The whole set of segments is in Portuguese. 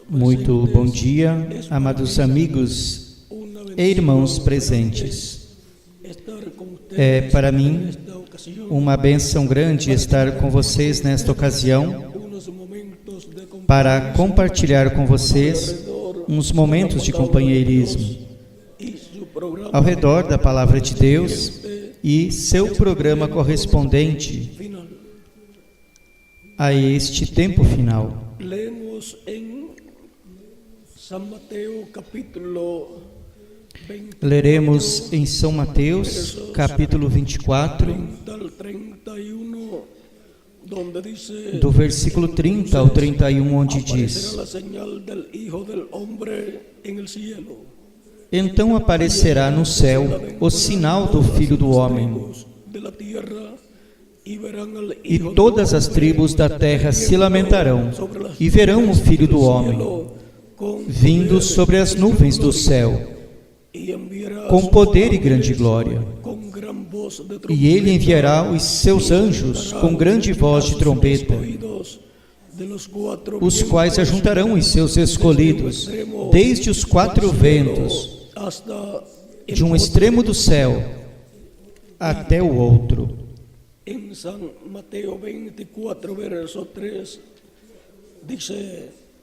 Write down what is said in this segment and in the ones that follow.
Muito bom dia, amados amigos e irmãos presentes. É para mim uma bênção grande estar com vocês nesta ocasião para compartilhar com vocês uns momentos de companheirismo ao redor da Palavra de Deus e seu programa correspondente a este tempo final. Lemos em São Mateus capítulo 20, Leremos em São Mateus, capítulo 24, do versículo 30 ao 31, onde diz: Então aparecerá no céu o sinal do Filho do Homem, e todas as tribos da terra se lamentarão, e verão o Filho do Homem, vindo sobre as nuvens do céu, com poder e grande glória. E ele enviará os seus anjos com grande voz de trombeta, os quais ajuntarão os seus escolhidos, desde os quatro ventos, de um extremo do céu até o outro. Em São Mateus 24, verso 3, diz: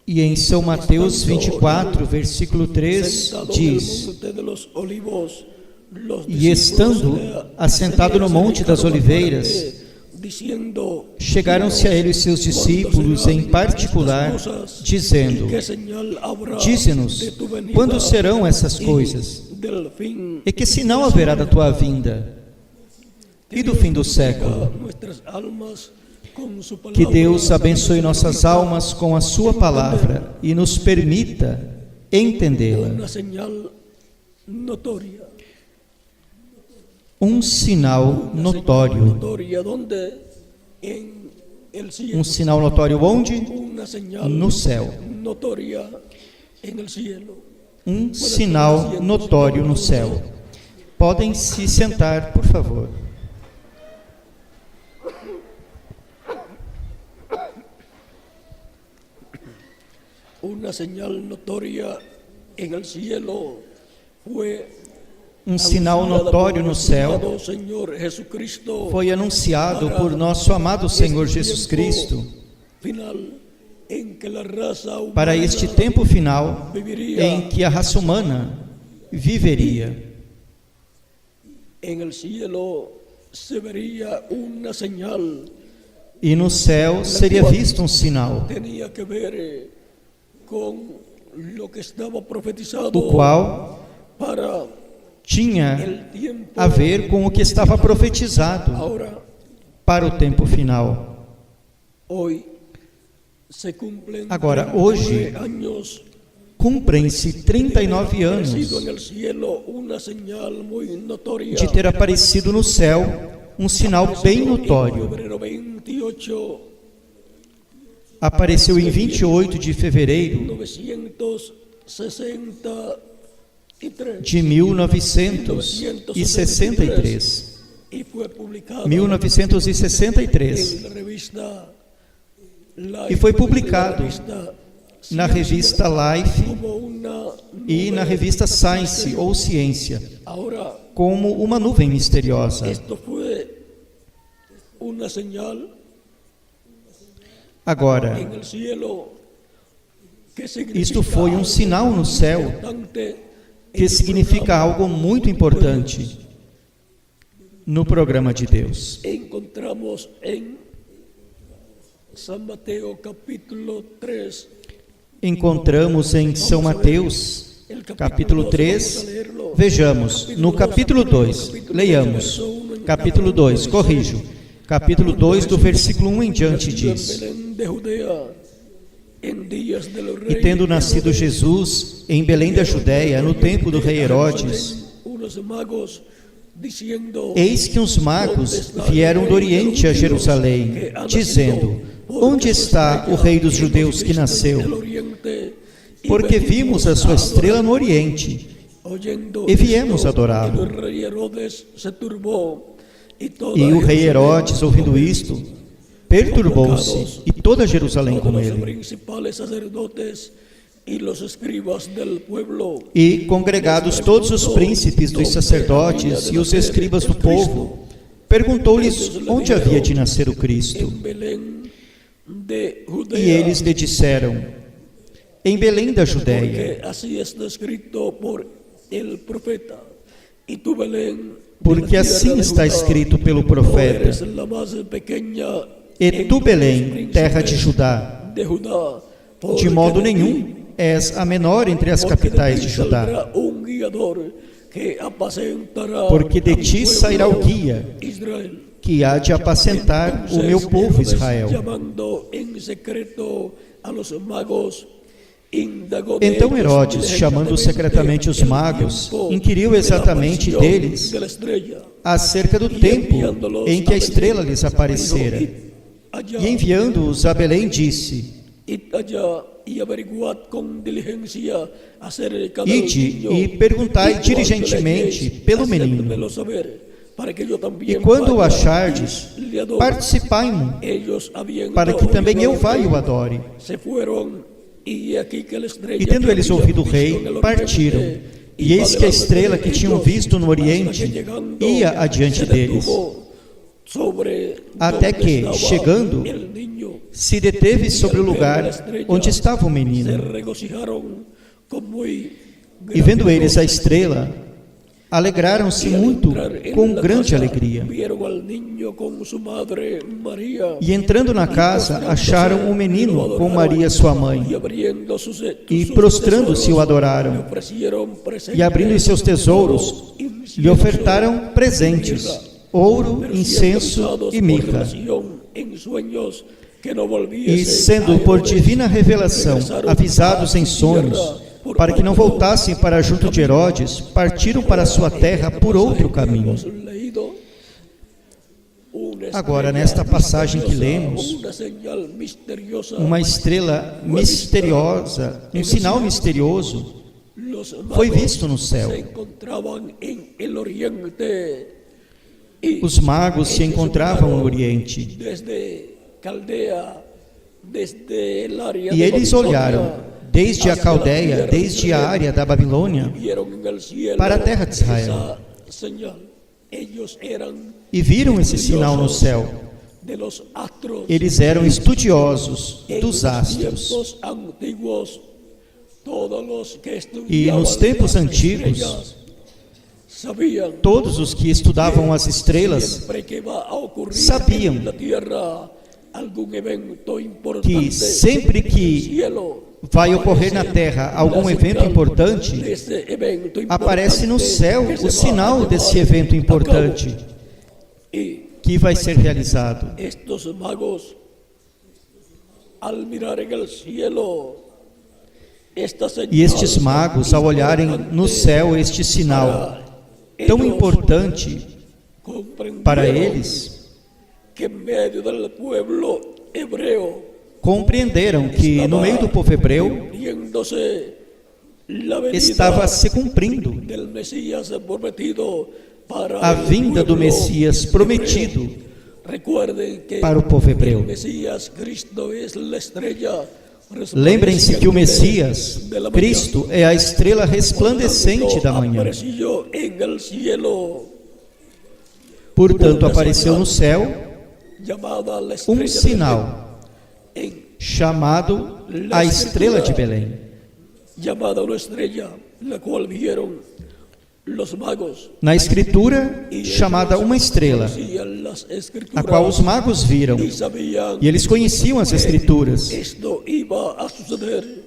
E em São Mateus 24, versículo 3, diz: E estando assentado no Monte das Oliveiras, chegaram-se a ele os seus discípulos em particular, dizendo: Dize-nos, quando serão essas coisas? E que sinal haverá da tua vinda e do fim do século? Que Deus abençoe nossas almas com a sua palavra e nos permita entendê-la. Um sinal notório. Um sinal notório onde? No céu. Um sinal notório no céu. Podem se sentar, por favor. Um sinal notório no céu foi anunciado por nosso amado Senhor Jesus Cristo para este tempo final em que a raça humana viveria. E no céu seria visto um sinal, o qual tinha a ver com o que estava profetizado para o tempo final. Agora, hoje, cumprem-se 39 anos de ter aparecido no céu um sinal bem notório. Apareceu em 28 de fevereiro de 1963. 1963. E foi publicado na revista Life e na revista Science ou Ciência, como uma nuvem misteriosa. Agora, isto foi um sinal no céu que significa algo muito importante no programa de Deus. Encontramos em São Mateus capítulo 3. Encontramos em São Mateus capítulo 3. Vejamos, no capítulo 2, leiamos. Capítulo 2, corrijo. Capítulo 2, do versículo 1 em diante, diz: E tendo nascido Jesus em Belém da Judéia, no tempo do rei Herodes, eis que uns magos vieram do Oriente a Jerusalém, dizendo: Onde está o rei dos judeus que nasceu? Porque vimos a sua estrela no Oriente e viemos adorá-lo. E o rei Herodes, ouvindo isto, perturbou-se e toda Jerusalém todos com los ele. principales sacerdotes y los escribas del pueblo, E congregados todos os príncipes dos sacerdotes e os escribas do povo, perguntou-lhes onde havia de nascer o Cristo. en Belén de Judea, E eles lhe disseram, em Belém da Judéia, porque así está escrito por el profeta. Y tú, Belén, porque assim está escrito pelo profeta, eres la más pequeña e tu, Belém, terra de Judá, de Judá, de modo nenhum és a menor entre as capitais de Judá, saldrá un guiador que apacentará porque de a mi ti pueblo sairá o guia Israel. que há de apacentar o meu povo Israel. Llamando en secreto a los magos, indagó de Então ellos Herodes, chamando secretamente os magos, tiempo inquiriu de la exatamente aparición deles de la estrella, acerca do tempo em que a estrela lhes aparecera. E enviando-os a Belém, disse, id allá y averiguad con diligencia acerca del ide niño, e perguntai y cuando diligentemente leyeis, pelo hacedmelo menino. saber, para que yo E también quando o vaya achardes, y le adore. participai-mo, Ellos, habiendo para que também eu oído vá al e o rey, adore. se fueron, y aquí que la estrella E tendo que eles habían ouvido o visto rei, en el partiram. oriente, E iba eis que a delante estrela de que tinham ellos, visto no hasta oriente que llegando, ia adiante se deles, detuvo sobre até donde que, estaba chegando, el niño. se deteve sobre o lugar onde estava o Se menino. regocijaron con muy E vendo grande eles a gozo. estrela, alegraram-se Y al muito, entrar en com la grande casa, alegria. vieron al niño con su madre María. E entrando na casa, acharam o menino com Maria sua mãe. Y abriendo sus E prostrando-se o le adoraram. ofrecieron presentes, E abrindo os seus tesouros, lhe ofertaram presentes, ouro, incenso e mirra. en sueños que no E volviesen sendo a por Herodes, divina revelação regresaron avisados em a sonhos, tierra por para que não otro voltassem para junto de Herodes, partiram para sua terra por outro caminho. hemos leído una Agora, estrella nesta passagem que misteriosa, lemos, una señal misteriosa, uma estrela misteriosa, um sinal misterioso, los foi magos visto no céu. se encontraban en el oriente y Os magos se encontravam no Oriente. desde Caldea, desde el área E de eles Babilonia, olharam desde a hacia la Caldeia, tierra desde de a Israel, área da Babilônia, vieron en el cielo para a terra de Israel. esa señal. Ellos eran e viram esse sinal no céu. de los astros. Eles eram estudiosos En dos los astros. tiempos antiguos, todos los que E nos estudiaban tempos las antigos, estrellas sabían todos os que estudavam as estrelas siempre que va a ocurrir sabiam en la tierra algún evento importante, que sempre que cielo vai ocorrer na Terra algum evento importante, desse evento aparece no importante céu que se o va sinal a llevar desse evento a importante cabo. Y que vai ser realizado. estos magos, al mirar en el cielo esta señal E estes magos, ao olharem no céu este sinal tão importante para eles, que en medio del pueblo hebreo compreenderam que no meio do povo hebreu viéndose la venida estava se cumprindo del Mesías prometido para a el vinda do pueblo Messias hebreo. prometido Recuerden que para o povo hebreu. el Mesías Cristo es la estrella Lembrem-se que o Messias, de la mañana. Cristo, é a estrela resplandecente da manhã. Apareció en el cielo Portanto, apareceu no céu llamada la estrella um de sinal Belén, chamado a estrela de Belém, llamada una estrella, la cual vieron los magos, na Escritura y chamada uma estrela, conocían las a escrituras qual os magos viram, y sabían e eles conheciam as Escrituras, esto iba a suceder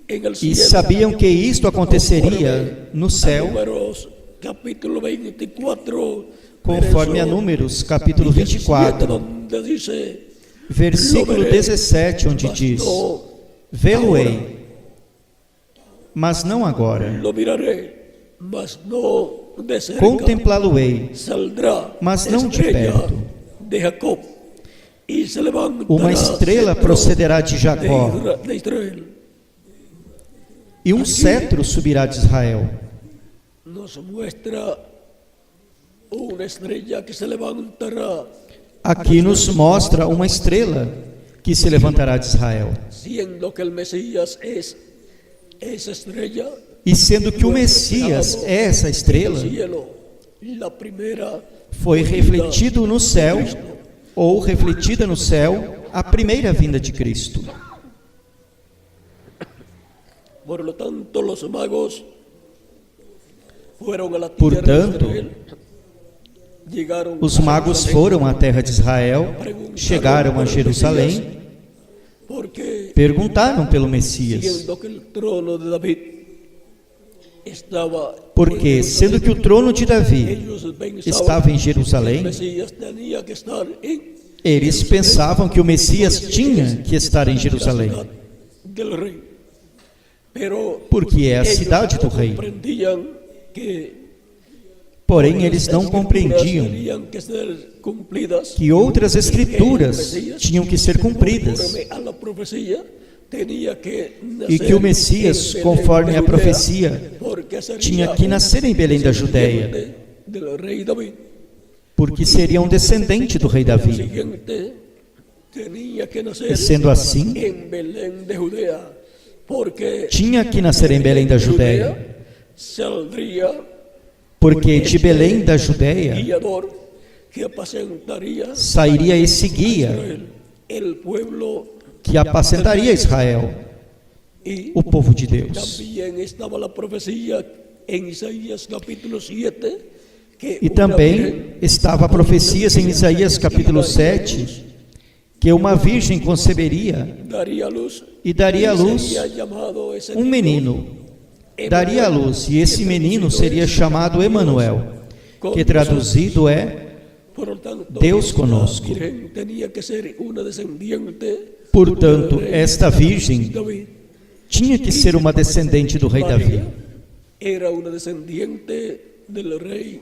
en el e cielo. sabiam que isto aconteceria no céu, Números capítulo 24, conforme a verso Números, capítulo 17, 24, donde dice, versículo 17, onde diz: Vê-lo-ei, mas não agora, lo miraré, mas no de cerca. contemplá-lo-ei, Saldrá mas não de estrella perto. de Jacob y se levantará Uma estrela cetro procederá de Jacó, de Israel. e um cetro subirá de Israel. Nos muestra una estrella que se levantará Aqui nos mostra uma estrela que se levantará de Israel. siendo que el Mesías es esa estrella, E sendo que o Messias é essa el estrela, cielo, la primera foi refletido no céu, ou refletida no céu, a primeira vinda de Cristo. Por lo tanto, los magos fueron a la tierra Portanto, de Israel, llegaron Os a magos Jerusalén, foram à terra de Israel, chegaram a Jerusalém, porque perguntaram pelo Messias. siendo que el trono de David estaba Porque, sendo que o trono de Davi ellos pensaban estava em que el Jerusalém, Mesías tenía que estar en eles pensavam que o Messias tinha que estar em la Jerusalém, ciudad del rey. Pero porque é a ellos cidade do no rei. comprendían que Porém, eles não las compreendiam tenían que ser cumplidas que outras escrituras tinham que ser cumpridas conforme a la profecía, tenía que e que o nacer Messias, en Belén conforme de a Judea, profecia, porque sería tinha que nascer em Belém da Judéia, del rey David. porque seria um descendente do rei Davi. Siguiente, tenía que nacer E sendo assim, en Belén de Judea, porque tinha que nascer em Belém da Judéia, saldría porque de Belém da Judéia guiador que apacentaría sairia esse guia el pueblo, que apacentaria Israel, y o povo de Deus. también estaba la profecía en Isaías capítulo 7 que E una também virgen estava a profecias em Isaías capítulo 7, que uma virgem conceberia daría luz e daria à luz sería llamado ese um niño menino. Daria à luz, e esse menino seria chamado Emanuel, que traduzido é Por lo tanto, Deus conosco. la virgen tenía que ser una descendiente Portanto, del rey esta virgem David. tinha que ser uma descendente do rei Davi. María era una descendiente del rey.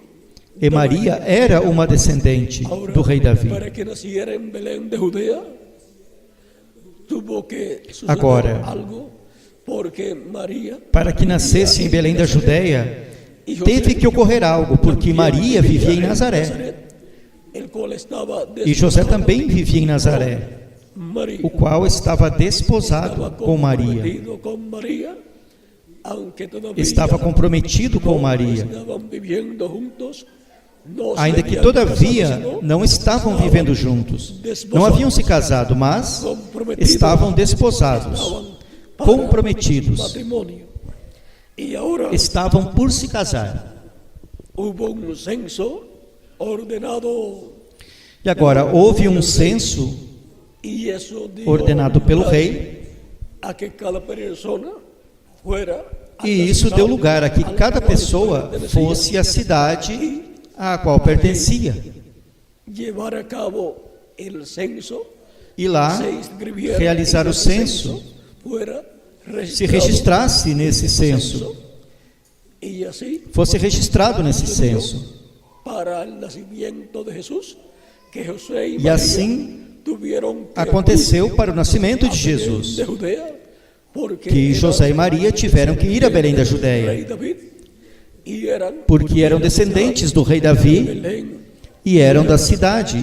E Maria era uma descendente Ahora, do rei Davi. para que naciera en Belén de Judea, tuvo que suceder Agora, algo, porque María Para que nascesse em Belém da Judéia, teve que ocorrer algo, porque Maria vivia em Nazaré. el cual estaba E José desposado também vivia em Nazaré, con María, o qual estava desposado estaba com Maria. comprometido con María, aunque todavía Estava comprometido com Maria, estaban viviendo juntos, no se ainda que habían todavia casado, sino não estavam vivendo juntos. Não haviam se casado, mas comprometidos, estavam desposados, estaban para comprometidos, matrimonio. Y ahora estavam por se casar. hubo un censo ordenado E agora houve um censo y eso dio ordenado pelo lugar rei, a que cada persona fuera a e la isso ciudad deu lugar a que a la cada cual pessoa pertenecía fosse à cidade à qual pertencia. llevar a cabo el censo, E lá se inscribiera realizar en o ese censo, fuera se registrado registrasse nesse censo, y así fosse registrado nesse censo. para el nacimiento de Jesús, que José y E María assim tuvieron que aconteceu para o nascimento de ir a Belén Jesus, de Judea, porque que eran José e Maria tiveram que ir a Belém da rei Judéia, David, y eran porque eram descendentes do rei Davi Belén, e eram da cidade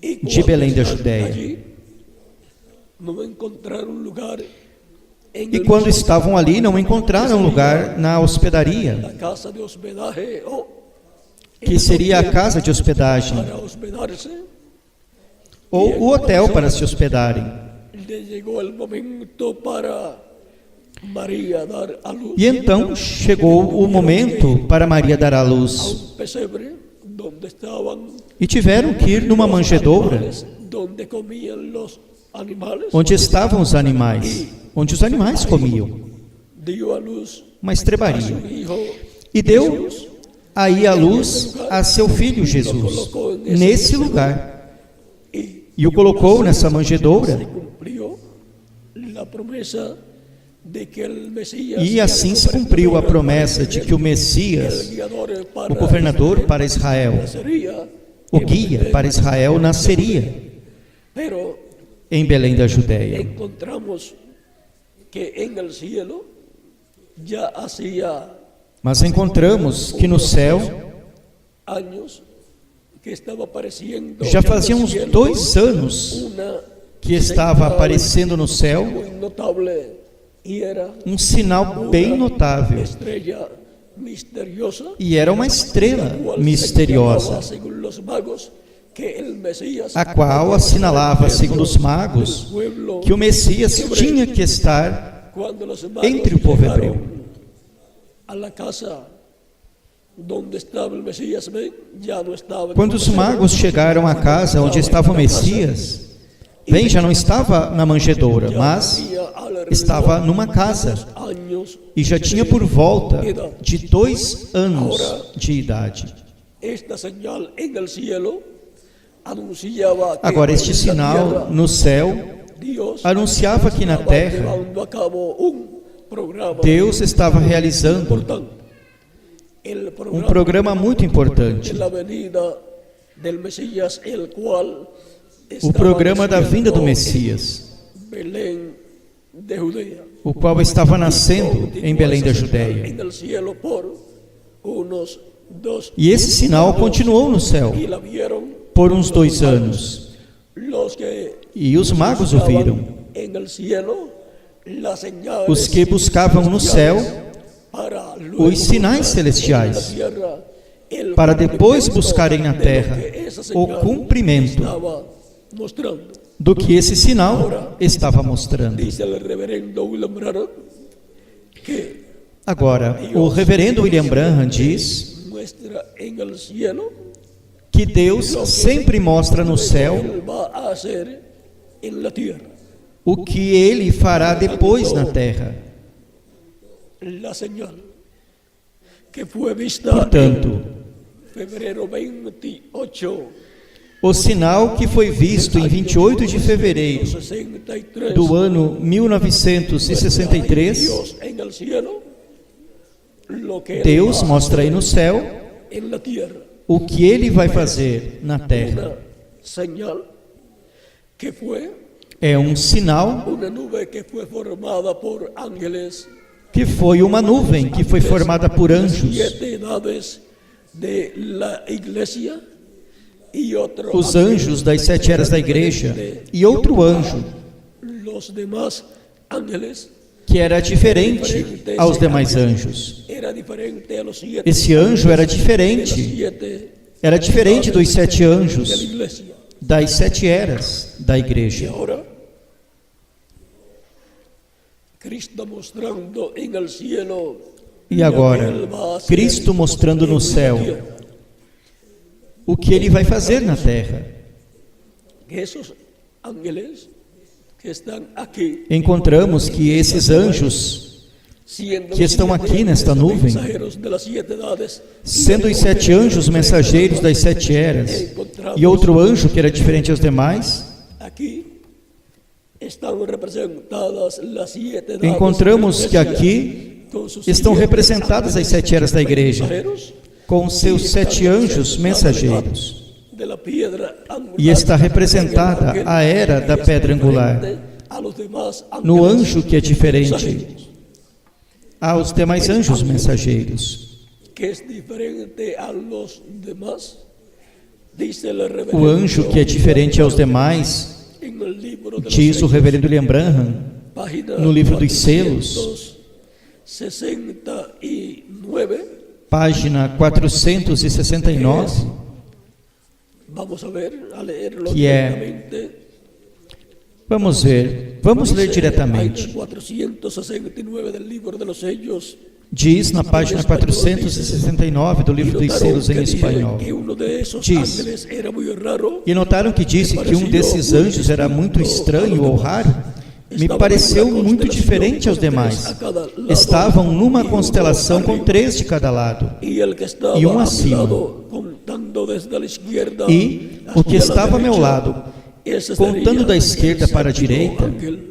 y de cuando Belém da están Judéia. allí, no encontraron lugar en E el quando mismo estavam ali, não encontraram lugar na hospedaria, la casa de hospedaje o que seria a casa de hospedagem, para hospedarse. ou o hotel para se hospedarem. Le llegó el momento para María dar a luz E então chegou o momento para Maria dar à a luz, un pesebre donde estaban e tiveram que ir numa manjedoura, animales, donde comían los animales. onde estavam os animais, onde os animais comiam, Dio a luz uma a estrebaria. su hijo E deu aí a luz a seu filho Jesus, nesse lugar, e o colocou nessa manjedoura, se cumplió la promesa de que el Mesías, e assim se cumpriu a promessa de que o Messias, el guiador o para governador para Israel, sería, o guia para Israel, nasceria pero em Belém da Judéia. encontramos que en el cielo ya hacía Mas encontramos que no céu años que estava aparecendo já fazia uns no cielo 2 anos uma que estava aparecendo no céu, muy notable, y era um sinal bem notável. estrella misteriosa, E era uma estrela la cual misteriosa, señalaba, según los magos, que el Mesías a qual assinalava, segundo os magos, que o Messias tinha que estar cuando los magos entre o povo llegaron hebreu. a la casa donde estaba el Mesías, ven, ya no estaba. Quando os magos chegaram à casa onde estava o Messias, bem, já não estava na manjedoura, mas estava numa casa años. e já tinha por volta de 2 anos de idade. Esta señal en el cielo anunciaba que Agora, este en la sinal tierra no céu Dios anunciava que na estaba terra llevando a cabo un programa Deus estava realizando importante. El um programa muito importante, de la venida del Mesías, el cual o estaba programa da naciendo vinda do en Messias, Belén de Judea. o qual estava nascendo em Belém da Judéia. En el cielo por unos 2 E esse sinal continuou no céu y la vieron por uns 2 anos. los que E os magos o viram. en el cielo las señales Os que buscavam no céu para luego os sinais celestiais, en la tierra, el para depois cumplimiento buscarem na de lo terra que esa o señal cumprimento estaba mostrando. do que esse sinal estava mostrando. Dice el reverendo William Branham que Agora, o reverendo William Branham diz muestra en el cielo que Deus sempre mostra no céu él va a hacer en la tierra. o que ele fará depois na terra. La señal que fue vista Portanto, en febrero 28 o sinal que foi visto em 28 de fevereiro 63 do ano 1963, Dios en el cielo, lo que él Deus va a mostra aí no céu en la tierra, o que ele vai fazer na terra. una señal que fue É um sinal una nube que fue formada por ángeles, que foi uma nuvem que foi formada por anjos. 7 edades de la iglesia y otro Os anjos das 7 eras da igreja e outro anjo los demás ángeles que era diferente aos demais anjos. era diferente a los 7 Esse anjo era de las diferente, 7 era diferente dos 7 de la anjos iglesia. das 7 eras da Y igreja. ahora Cristo mostrando en el cielo E agora, Cristo mostrando no céu o que ele vai fazer na terra. que esos ángeles que están aquí, Encontramos que esses anjos, siendo que los estão 7 aqui nesta nuvem, mensajeros de las 7 edades, sendo os 7 anjos mensageiros das 7 eras, e outro anjo que era diferente aos demais, aquí están representadas las 7 edades encontramos que aqui con sus estão 7 representadas as 7 eras da igreja, mensajeros com seus 7 anjos mensageiros. de la piedra angular, E está representada a era da pedra angular, a los demás no ángeles anjo que é diferente mensajeros, aos demais anjos mensageiros. que es diferente a los demás, dice el O reverendo anjo que é diferente aos demais, en el libro de los diz o sellos, reverendo William Branham, página no livro dos selos, 469, página 469, vamos a ver, a leerlo que é- directamente. vamos ver, vamos ler Página diretamente. 469 del libro de los sellos. Diz na página 469 do livro dos selos em espanhol. Que uno de esos Diz. ángeles era muy raro. E notaram que disse que um desses anjos era muito estranho ou raro? Me pareceu muito diferente aos demais. Estavam numa constelação com 3 de cada lado. Y el que estaba Y un a mi acima. lado, contando desde la izquierda E o que hacia la estava ao meu derecha, lado, ese contando sería da esquerda el para a séptimo direita, ángel.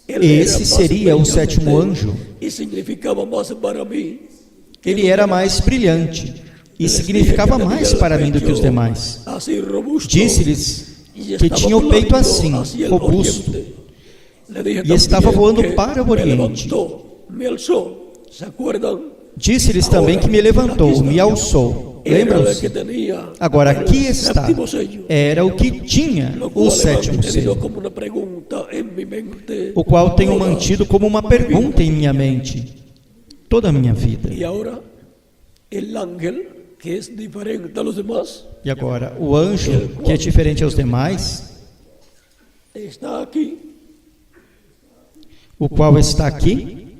Él esse era más seria o brillante 7º anjo. Y significaba más para mí. Ele era mais brilhante e significava mais para mim do que os demais. Así robusto. Disse-lhes Y que estaba tinha o peito volando assim, hacia el robusto, oriente. Le dije e estava también voando que para o me oriente. levantó, me alzó. ¿Se acuerdan? Disse-lhes também que me levantou, me alçou. Lembram-se? Agora aqui está, era o que tinha o sétimo selo, o qual tenho mantido como uma pergunta em minha mente toda a minha vida. E agora, o anjo, que é diferente aos demais, o qual está aqui,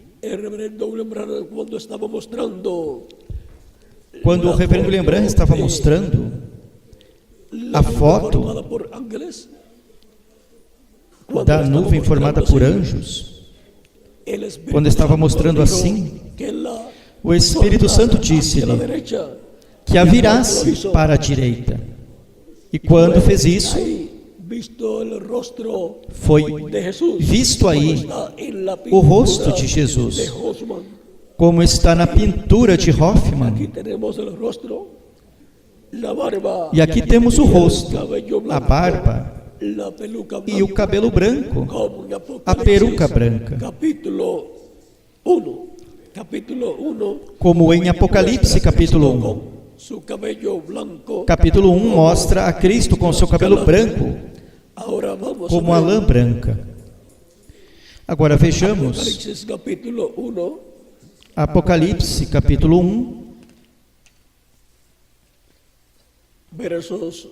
quando o reverendo William Branham estava mostrando a foto da nuvem formada por anjos, quando estava mostrando assim, o Espírito Santo disse-lhe que a virasse para a direita. E quando fez isso, foi visto aí o rosto de Jesus, como está na pintura de Hoffman. E aqui temos o rosto, a barba e o cabelo branco, a peruca branca. Como em Apocalipse capítulo 1. Capítulo 1 mostra a Cristo com seu cabelo branco, como a lã branca. Agora vejamos Apocalipse capítulo 1, versos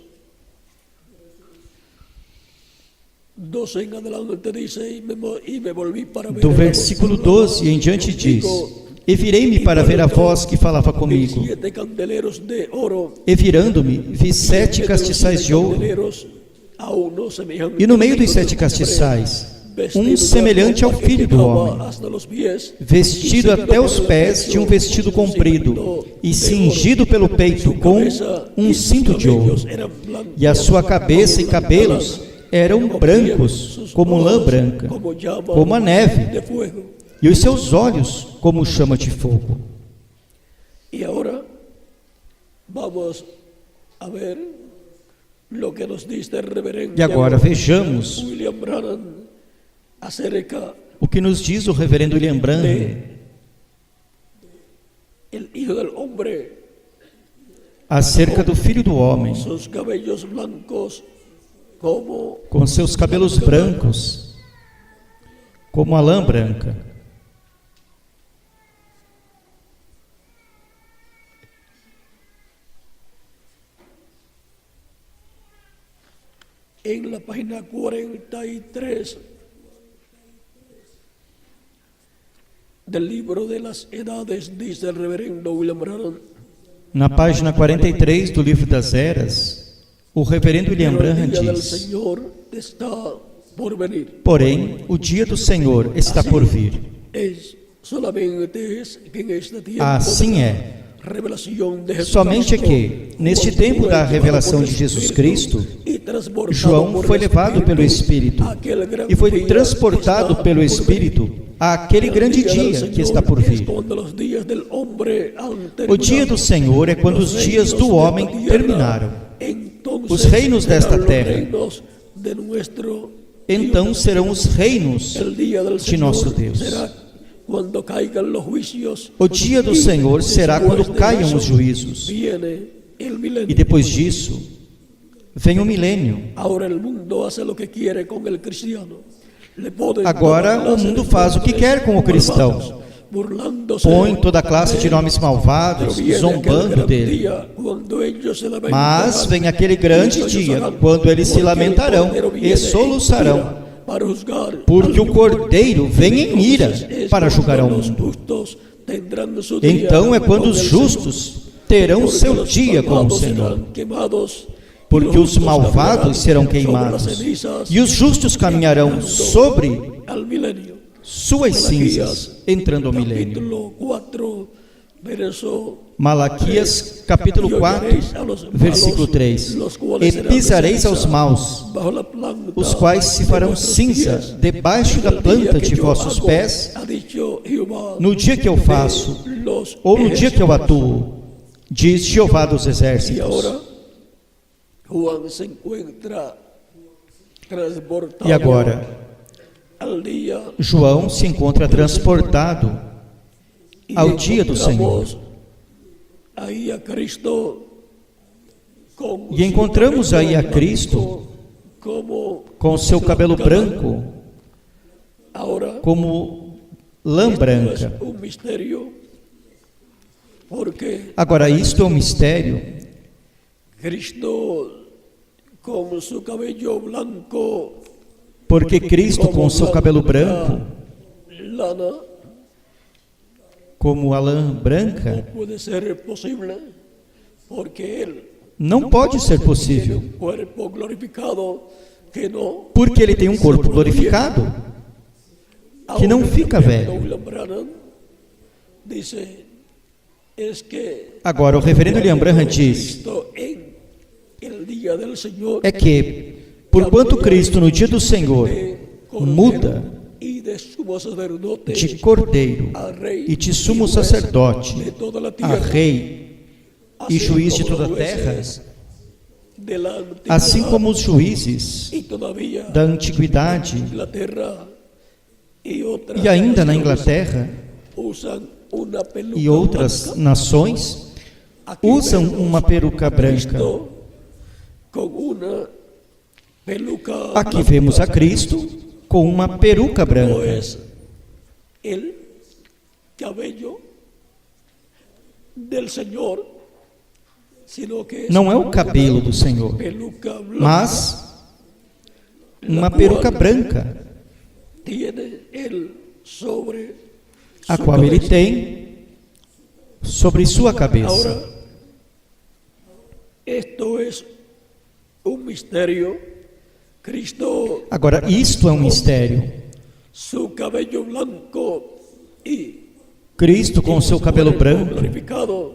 12 em adelante diz, e me volvi para ver. Do versículo 12 em diante diz: E virei-me para ver a voz que falava comigo. E virando-me, vi 7 castiçais de ouro. E no meio dos 7 castiçais, um semelhante ao Filho do Homem, vestido até os pés de um vestido comprido e cingido pelo peito com um cinto de ouro. E a sua cabeça e cabelos eram brancos como lã branca, como a neve, e os seus olhos como chama de fogo. E agora vamos a ver lo que nos diz el reverendo. E agora vejamos William Branham acerca o que nos diz o reverendo William Branham el Hijo del Hombre, acerca do Filho do Homem, sus cabellos blancos como com seus cabelos brancos como a lã branca. en la página 43 del libro de las edades, dice el reverendo William Branham. Na página 43 do livro das Eras, o reverendo William Branham diz: Porém, o dia do Senhor está por vir. Assim é. Somente que, neste tempo da revelação de Jesus Cristo, João foi levado pelo Espírito e foi transportado pelo Espírito àquele grande dia que está por vir. O dia do Senhor é quando os dias do homem terminaram. Os reinos desta terra, então serão os reinos de nosso Deus. O dia do Senhor será quando caiam os juízos. E depois disso, vem o milênio. Agora o mundo faz o que quer com o cristão. Põe toda a classe de nomes malvados, zombando dele. Mas vem aquele grande dia, quando eles se lamentarão e soluçarão, porque o Cordeiro vem em ira para julgar ao mundo. Então é quando os justos terão seu dia com o Senhor, porque os malvados serão queimados e os justos caminharão sobre suas cinzas, entrando ao milênio. Malaquias capítulo 4, versículo 3: E pisareis aos maus, os quais se farão cinza debaixo da planta de vossos pés, no dia que eu faço, ou no dia que eu atuo, diz Jeová dos exércitos. E agora, João se encontra transportado ao dia do Senhor. ahí a Cristo con E encontramos su aí a cabello Cristo blanco, como com seu cabelo branco, ahora como lã esto branca. es un misterio, porque Agora, isto é um mistério, Cristo con su cabello blanco porque Cristo, com seu cabelo branco, lana, como a lã branca, no puede ser posible, porque Él não pode ser tiene possível, un cuerpo glorificado que no, porque ele tem um corpo glorificado que não fica velho. William Branham dice, es que Agora, o reverendo William Branham diz Cristo en el día del Señor é que, porquanto Cristo no dia do Senhor de cordero muda y de sumo sacerdote de cordeiro a rey e de sumo y juez sacerdote de toda la a tierra, rei e así juiz de como toda a los terra, jueces de la antigüedad assim como os juízes y todavía da antiguidade Inglaterra y otras e ainda na naciones Inglaterra usan una peluca e outras blanca. nações Aquí usam vemos uma peruca a branca. Cristo con una peluca Aqui vemos a Cristo com uma peruca no branca. es el cabello del Señor, sino que es Não é o cabelo do Senhor, peluca blanca, mas uma la peruca cual branca, tiene él sobre a su qual ele cabeza. tem sobre sua cabeça. Ahora, esto es un misterio. Cristo, Agora, isto é um mistério. su cabello blanco y Cristo com seu cabelo cuerpo branco glorificado,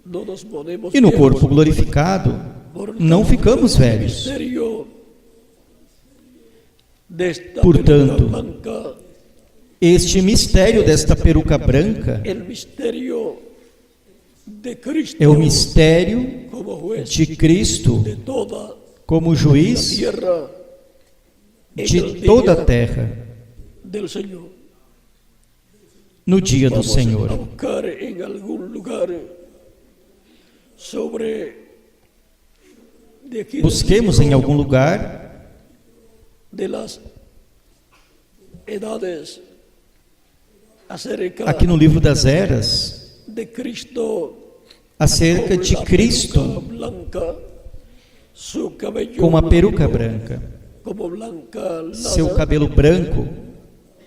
no nos ponemos e no viejos. corpo glorificado, Por não tanto, ficamos el velhos. misterio de esta Portanto, peluca blanca, este mistério desta peruca branca el misterio de Cristo é o mistério como juez de Cristo de toda como la juiz tierra en el de día toda a terra del Señor. no dia do Vamos a Senhor. buscar en algún lugar sobre de aquí del Busquemos em libro algum lugar de las edades acerca aqui no livro das eras de Cristo acerca con de la Cristo peluca blanca, su cabello com uma peruca blanco, branca, como blanca lana, seu cabelo branco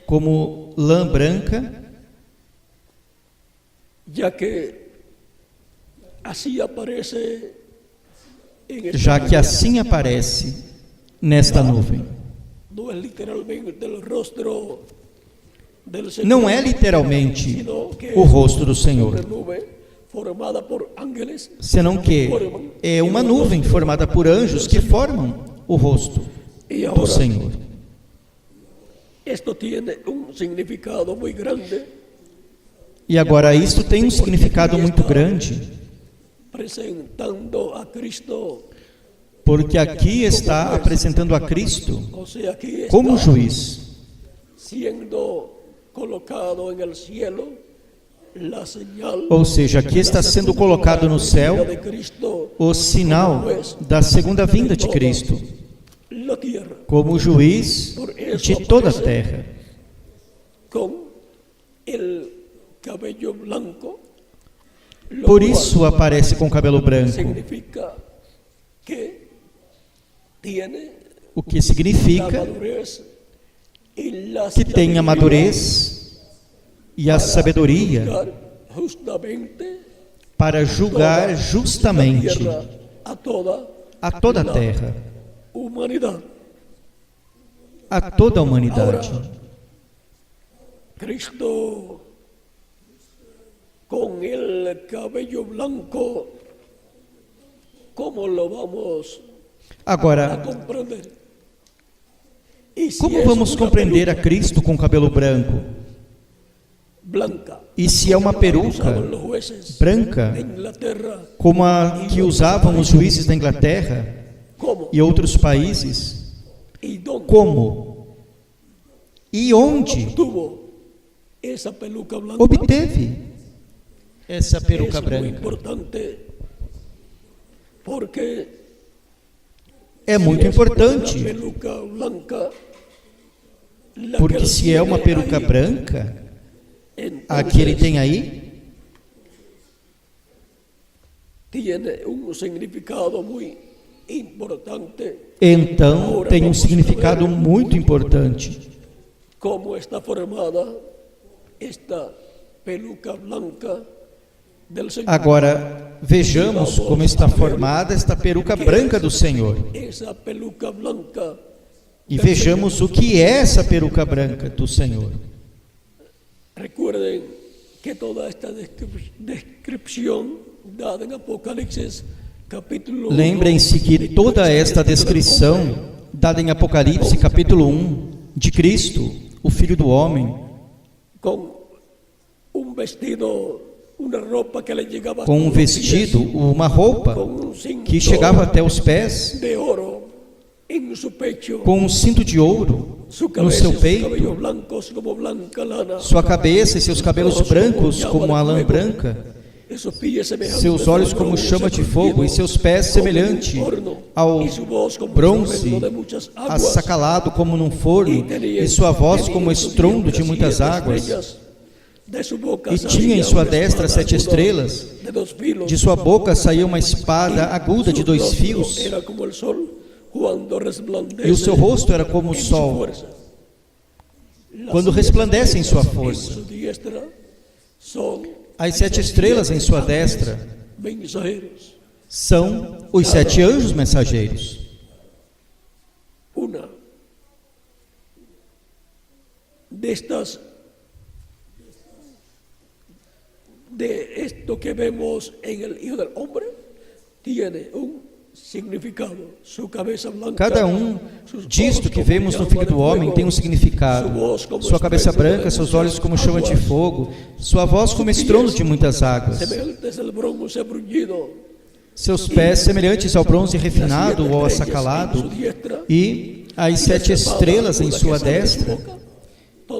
como lã branca, ya que así aparece en esta já que nube. assim aparece nesta nuvem. No es literalmente el rostro del Señor, Não é literalmente sino que o es rosto do Senhor, una nube formada por ángeles senão que é uma nuvem formada por anjos que formam o rosto y do ahora Senhor. esto tiene un significado muy grande, E agora isto tem um significado muito grande, presentando a Cristo, porque aqui está apresentando a Cristo o sea, aquí está como juiz, siendo colocado en el cielo la señal, ou seja, aqui está sendo colocado no céu de Cristo, o sinal da segunda vinda de Cristo, la tierra, como juiz de toda a terra. con el cabello blanco, lo Por cual isso aparece com cabelo branco, significa que tiene o que la significa madurez y la que tem a madurez e a sabedoria sabiduría justamente para julgar la justamente tierra a toda a toda a la terra, humanidad. a toda a humanidade. Cristo con el cabello blanco, ¿cómo lo vamos a Agora, comprender? Y si como es vamos una compreender a peluca Cristo com cabelo branco? blanca, E se é uma usaban peruca los jueces branca, de Inglaterra, como a que usavam os juízes da Inglaterra ¿cómo? e outros países? ¿Y dónde Como? E onde obtuvo esa peluca blanca? obteve essa peruca es muy branca? importante porque É muito si es importante, una peluca blanca, la porque que él se é uma tiene peruca ahí, branca, a entonces que ele tem aí, tiene un significado muy importante. então tem um significado muito importante. Cómo está formada esta peluca blanca del Señor. Agora, vejamos como está formada esta peruca branca do Senhor. Esa peluca blanca E vejamos o que é essa peruca branca do Senhor. Recuerden que toda esta descripción dada en Apocalipsis capítulo 1, Lembrem-se que toda esta descrição dada em Apocalipse capítulo 1 de Cristo, o Filho do Homem, con un vestido, una ropa que le llegaba com um hasta los vestido, pies, uma roupa con un cinto que chegava até os pés, de oro en su pecho, com um cinto de ouro su no cabeza seu y sus cabellos peito, blancos como blanca lana, sua cabeça e seus cabelos brancos como a lã branca, esos pies semejantes seus olhos como al bronce chama de fogo e seus pés como un semelhante horno, ao y su voz como bronze, estruendo de muchas aguas, assacalado como num forno, e sua voz como estrondo de muitas águas. E tinha em sua destra 7 estrelas, de sua boca saía uma espada aguda de 2 fios, e o seu rosto era como o sol, quando resplandece em sua força. As 7 estrelas em sua destra são os 7 anjos mensageiros. Una destas de esto que vemos en el Hijo del Hombre tiene un significado. Su cabeza blanca, Cada disto que vemos no Filho do Homem tem um significado. Sua cabeça branca, seus olhos como chama de fogo, sua voz como estrondo de muitas águas, semejantes al bronce bruñido, seus pés semelhantes ao bronze refinado ou assacalado, e as 7 estrelas em sua destra,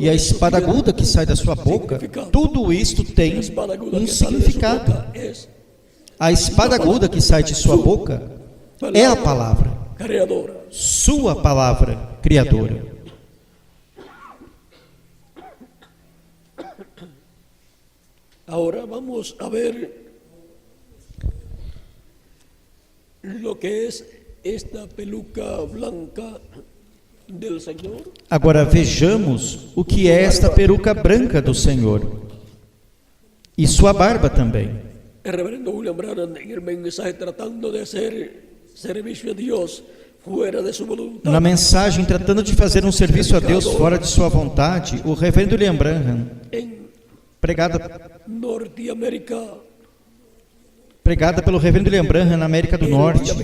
e a espada aguda que sai da sua boca. Tudo isto tem um significado. A espada aguda que sai de sua boca é a palavra, sua palavra criadora. Ahora vamos a ver lo que es esta peluca blanca del Señor. Agora vejamos o que é esta peruca branca do Senhor e sua barba também. El reverendo William Branham en el mensaje tratando de hacer servicio a Dios fuera de su voluntad. Na mensagem tratando de fazer um serviço a Deus fora de sua vontade, o reverendo William Branham, pregada pelo reverendo William Branham na América do Norte,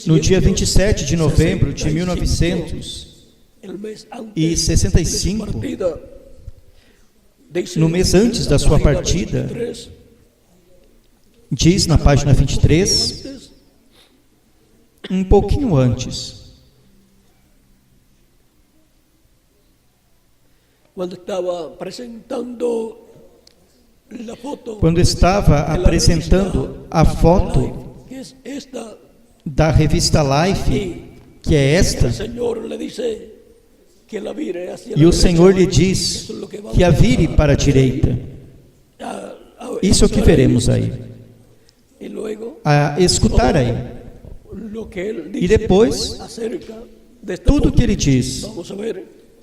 no dia 27 de novembro de 1965, no mês antes da sua partida, diz na página 23, um pouquinho antes, quando estava apresentando a foto da revista Life, que é esta, e o Senhor lhe diz que a vire para a direita. Isso é o que veremos aí, a escutar aí. E depois, tudo o que ele diz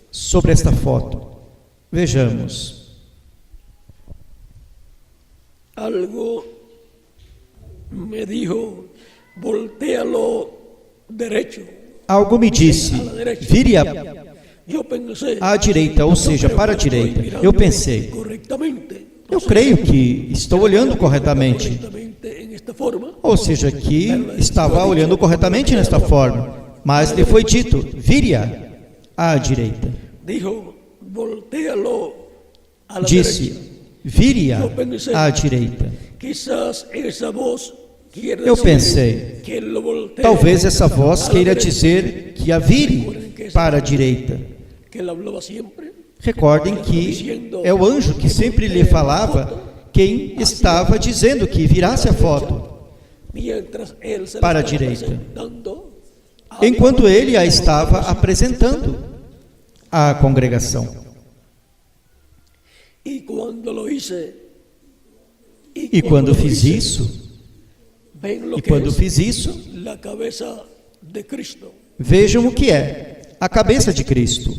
sobre esta foto. Vejamos. Algo me dijo, voltéalo derecho. Algo me disse, vire à direita, ou seja, para a direita. Eu pensei, eu creio que estou olhando corretamente, ou seja, que estava olhando corretamente nesta forma, mas lhe foi dito, vire-a à direita. Disse, vire-a à direita. Eu pensei, talvez essa voz queira dizer que a vire para a direita, Recordem que é o anjo que sempre lhe falava quem estava dizendo que virasse a foto para a direita, enquanto ele a estava apresentando à congregação. E quando fiz isso, vejam o que é a cabeça de Cristo,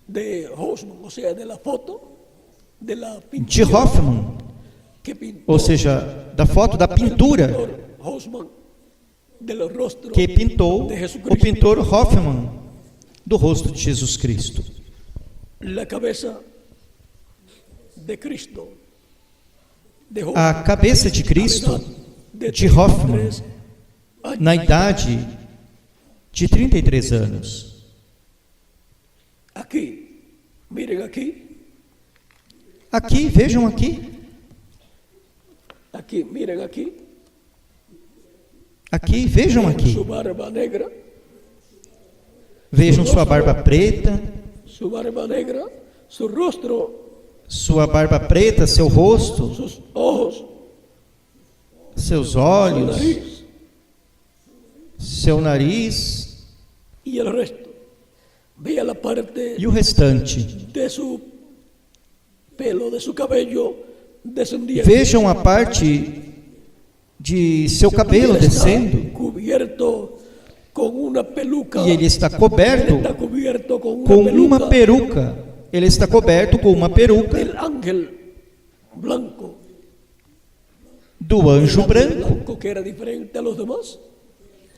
de Hoffmann, ou seja, da foto da pintura que pintou o pintor Hoffmann do rosto de Jesus Cristo. A cabeça de Cristo de Hoffmann, na idade de 33 anos. Aqui, mirem aqui. Aqui, vejam aqui. Aqui, mirem aqui. Aqui, vejam aqui. Sua barba negra. Vejam sua barba preta. Sua barba negra, seu rosto. Sua barba preta, seu rosto. Seus olhos. Seus olhos. Seu nariz. E o resto. Veja a parte. E o restante. De seu pelo, de seu cabelo descendendo. Vejam a parte de seu cabelo descendo. E ele está coberto com uma peruca. Ele está coberto com uma peruca do anjo branco.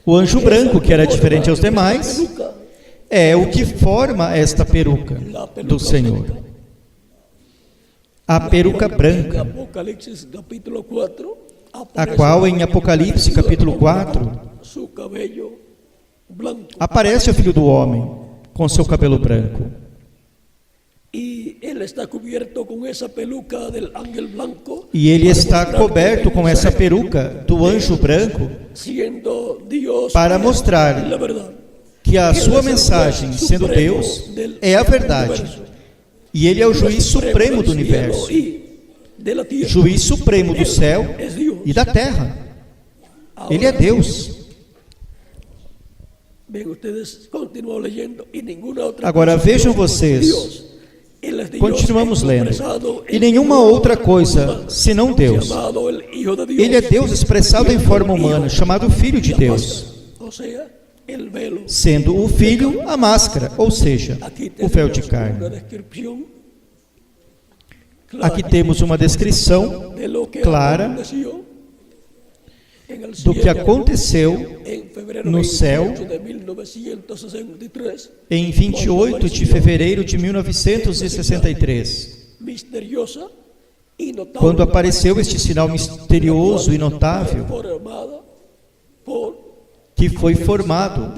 O anjo branco, que era diferente aos demais, é o que forma esta peruca do Senhor. A peruca branca, a qual em Apocalipse capítulo 4 aparece o Filho do Homem com seu cabelo branco. E ele está coberto com essa peruca do anjo branco para mostrar que a sua mensagem, sendo Deus, é a verdade. E ele é o juiz supremo do universo, juiz supremo do céu e da terra. Ele é Deus. Agora vejam vocês, continuamos lendo, e nenhuma outra coisa senão Deus. Ele é Deus expressado em forma humana, chamado Filho de Deus, sendo o Filho a máscara, ou seja, o véu de carne. Aqui temos uma descrição clara do que aconteceu no céu em 28 de fevereiro de 1963, quando apareceu este sinal misterioso e notável que foi formado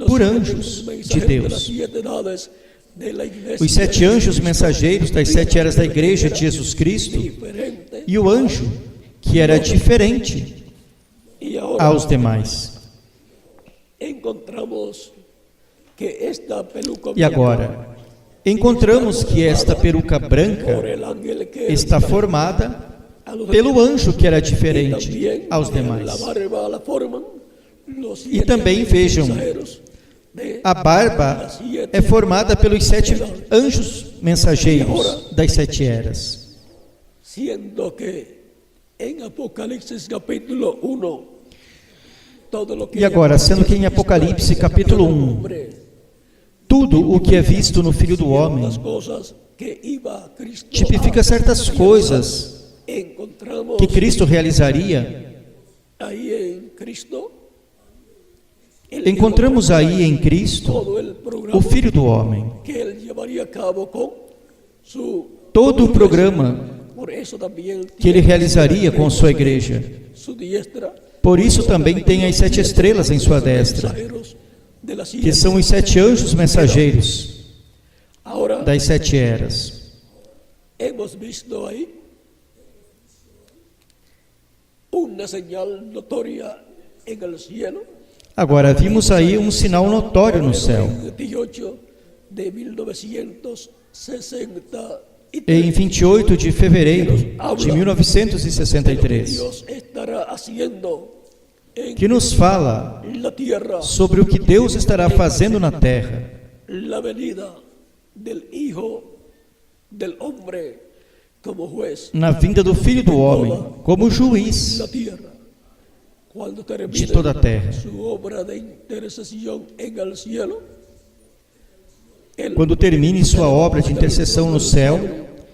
por anjos de Deus. Os 7 anjos mensageiros das 7 eras da igreja de Jesus Cristo e o anjo que era diferente aos demais. E agora, encontramos que esta peruca branca está formada pelo anjo que era diferente aos demais. E também vejam, a barba é formada pelos 7 anjos mensageiros das 7 eras. E agora, sendo que em Apocalipse capítulo 1, tudo o que é visto no Filho do Homem tipifica certas coisas que Cristo realizaria. Encontramos aí em Cristo o Filho do Homem, todo o programa que ele realizaria com sua igreja. Por isso também tem as 7 estrelas em sua destra, que são os 7 anjos mensageiros das 7 eras. Hemos visto aí uma señal notória no cielo. Agora, vimos aí um sinal notório no céu. em 28 de fevereiro de 1963, Dios estará haciendo que nos fala en la tierra sobre o que Deus estará fazendo na terra, la venida del Hijo del Hombre como juez na vinda do Filho do Homem, como juiz la tierra. Cuando de termine toda a terra. su obra de intercesión en el cielo, Él Quando termine sua obra de intercessão no céu,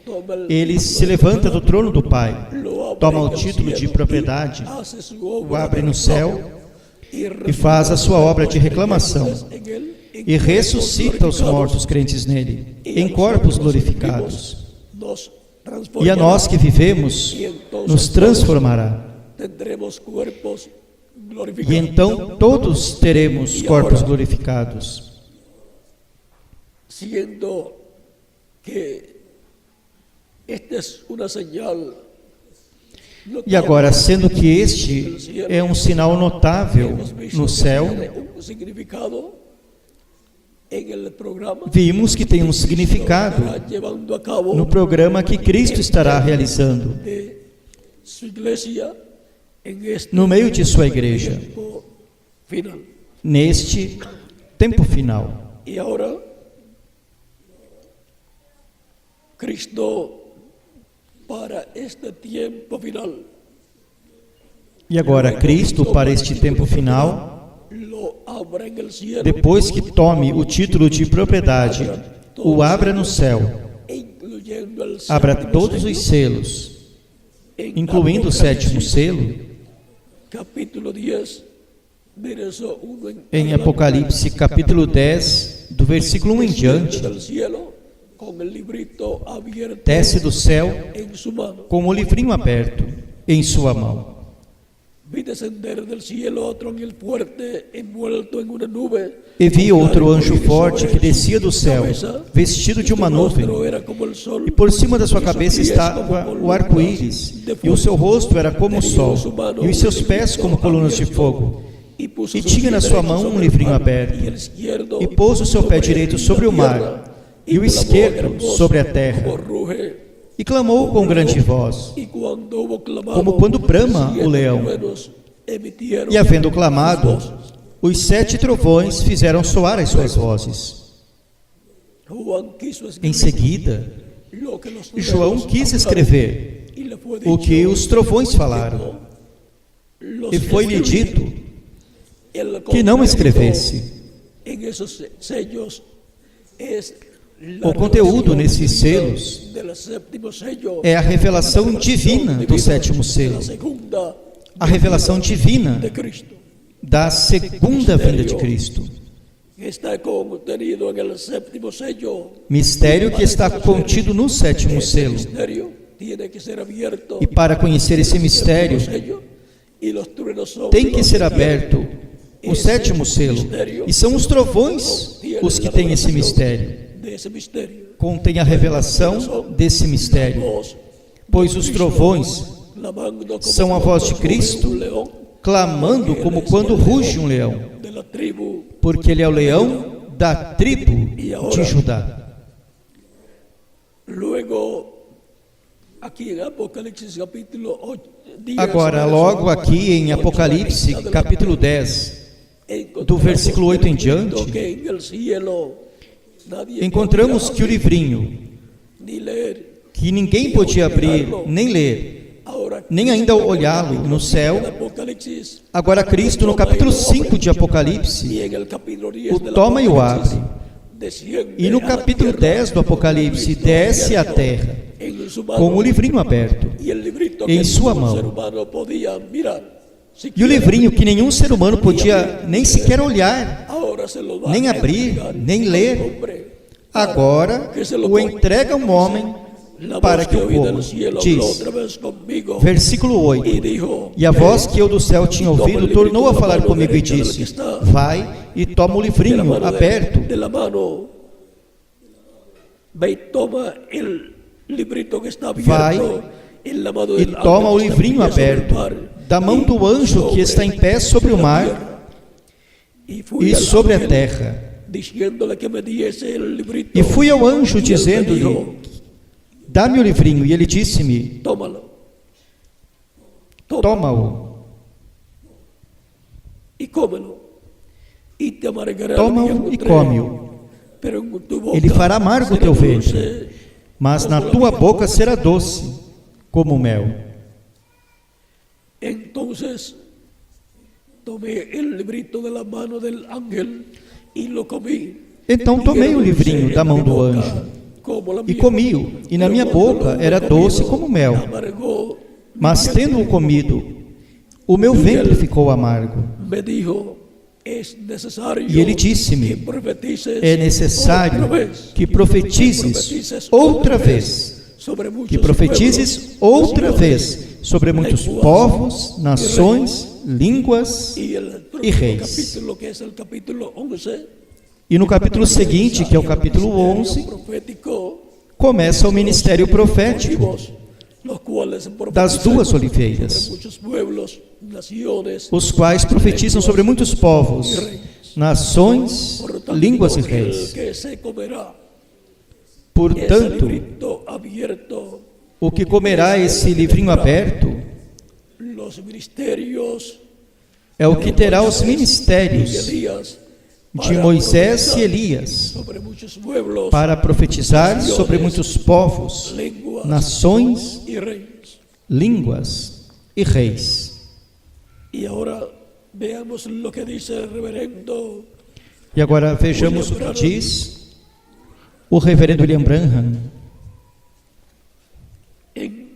toma el ele título se levanta do trono do Pai, lo abre toma en o el título de cielo propriedade, y hace su o obra abre de no céu y e faz a sua obra de reclamação en él, en e cuerpos ressuscita os glorificados, mortos crentes nele, y em a corpos nosotros que glorificados. vivimos, nos E a nós que vivemos, nos transformará. tendremos cuerpos E glorificados. então todos teremos corpos glorificados. Siendo que esta es una señal E agora, sendo que este é um sinal notável no céu, un significado en el programa vimos que tem um significado estará llevando a cabo no programa que Cristo estará realizando de su iglesia en este no meio de sua igreja, tiempo final. neste tempo final. Y ahora Cristo para este tiempo final E agora, Cristo, para este tempo final, lo abra en el cielo, depois que tome o título de propriedade, o abra no céu, incluyendo el abra séptimo todos os sello, selos, en incluindo o sétimo Apocalipsis, selo, capítulo 10, verso 1 em adelante. Apocalipse capítulo 10, do versículo 1 em diante, Del cielo, con el librito abierto desce do céu en su mano. com o livrinho aberto em sua mão. Vi descender del cielo otro ángel fuerte envuelto en una nube. E vi con outro arco anjo iris forte sobre que descia do su céu, cabeza, vestido de y uma su nuvem, rostro era como el sol, e por cima da sua y sus cabeça pies estava como o columnas arco-íris, de e o fuego. seu rosto era como o Tenía sol, en su mano e os seus un pés librito como colunas de abierto, fogo. y puso E su tinha na pie sua derecho mão um sobre el livrinho mar, aberto, y el izquierdo e pôs o seu pé sobre direito la sobre o tierra, mar, y e o clamó a gran esquerdo voz, sobre a terra, como ruge, e clamou com grande voz. y cuando hubo clamado, Como quando brama o 7 leão. truenos emitieron E havendo sus clamado, voces. os 7 trovões fizeram soar as suas vozes. Juan quiso Em escribir seguida, lo que los João truenos quis hablaron, escrever y le fue o que dicho os trovões que falaram, los e foi-lhe escribir. dito El que não contenido escrevesse. en esos sellos es la O conteúdo revelación nesses selos del séptimo sello, é a revelação divina do sétimo selo, la segunda a revelação divina de Cristo, da segunda vinda de Cristo. que está contenido en el séptimo sello. Mistério que está contido no sétimo Ese selo. misterio tiene que ser abierto. E para conhecer esse mistério, Sello, y los truenos son tem que los ser que aberto o sétimo selo. E são os trovões os que têm esse mistério. de ese misterio. Contém a revelação desse mistério. Voz Pois os trovões clamando como são a voz de cuando Cristo, ruge un león, clamando como quando ruge um leão, de la tribu. porque ele é o leão da tribo de Judá. Luego, aquí en Apocalipsis capítulo 8, 10, Agora, verso logo aqui em 8, Apocalipse, adelante, capítulo 10, do versículo 8 em diante, que en el cielo nadie encontramos podía que o livrinho, ni leer, que ninguém podia abrir, nem ler, ahora nem ainda olhá-lo no en céu, Apocalipsis, agora Cristo, no capítulo 5 de y Apocalipse, en el capítulo 10 o del toma e o Apocalipsis, abre. desciende E no a la capítulo tierra 10 do Apocalipse, desce à terra, en su mano, com o livrinho aberto, y el librito em que sua ningún mão. ser humano podía mirar, E o siquiera, livrinho que nenhum ser humano podia nem sequer olhar, ahora se lo va nem a abrir, entregar nem al ler. hombre. Agora o entrega ao homem La para voz que que o oí del coma. cielo habló Diz, otra vez conmigo versículo y 8, dijo, e a voz que eu do céu tinha ouvido tornou a falar comigo e disse, vai e toma o de la livrinho mano aberto, de la mano, ve y toma el librito que está abierto Vai en la mano e del toma ángel o que está livrinho en pie sobre el aberto, mar, da mão do anjo que está em pé sobre o mar y fui e al sobre a ángel terra, diciéndole que me diese el librito. E fui ao anjo Y él me dizendo-lhe: dijo, dá-me o livrinho. E ele disse-me: tómalo. toma-o, Y cómelo. Y te amargará toma-o la e vientre, come-o. pero en tu boca Ele fará amargo o será teu dulce ventre, mas como na la tua miel. boca será doce como mel. Entonces tomé el librito de la mano del ángel y lo comí. Então Y tomei era o dulce livrinho en da mão mi do boca anjo como la e miel. comi-o, e na Pero minha cuando boca lo era hubo doce comido, como mel. amargó mi Mas vientre. tendo-o comido, o meu ventre ficou amargo. Me dijo, es necesario E ele disse-me: que profetices é necessário outra vez, que profetizes outra vez, sobre muchos que profetizes pueblos, outra naciones, vez sobre muitos povos, nações, línguas y el e próximo reis. capítulo, que es el capítulo 11, E no capítulo seguinte, que é o capítulo 11, profético, começa o ministério profético olivos, los cuales das profetizan duas sobre oliveiras, muchos pueblos, naciones, os quais profetizam sobre muitos povos, nações, por tanto, línguas e el reis. que se comerá ese Portanto, librito abierto, o que comerá esse livrinho aberto los ministerios é o que terá os y ministérios Elías de para Moisés e profetizar Elias sobre muchos pueblos, para profetizar sobre muitos povos, lenguas nações, y reis. línguas e reis. Y ahora veamos lo que dice el reverendo E agora vejamos o que diz o reverendo William Branham en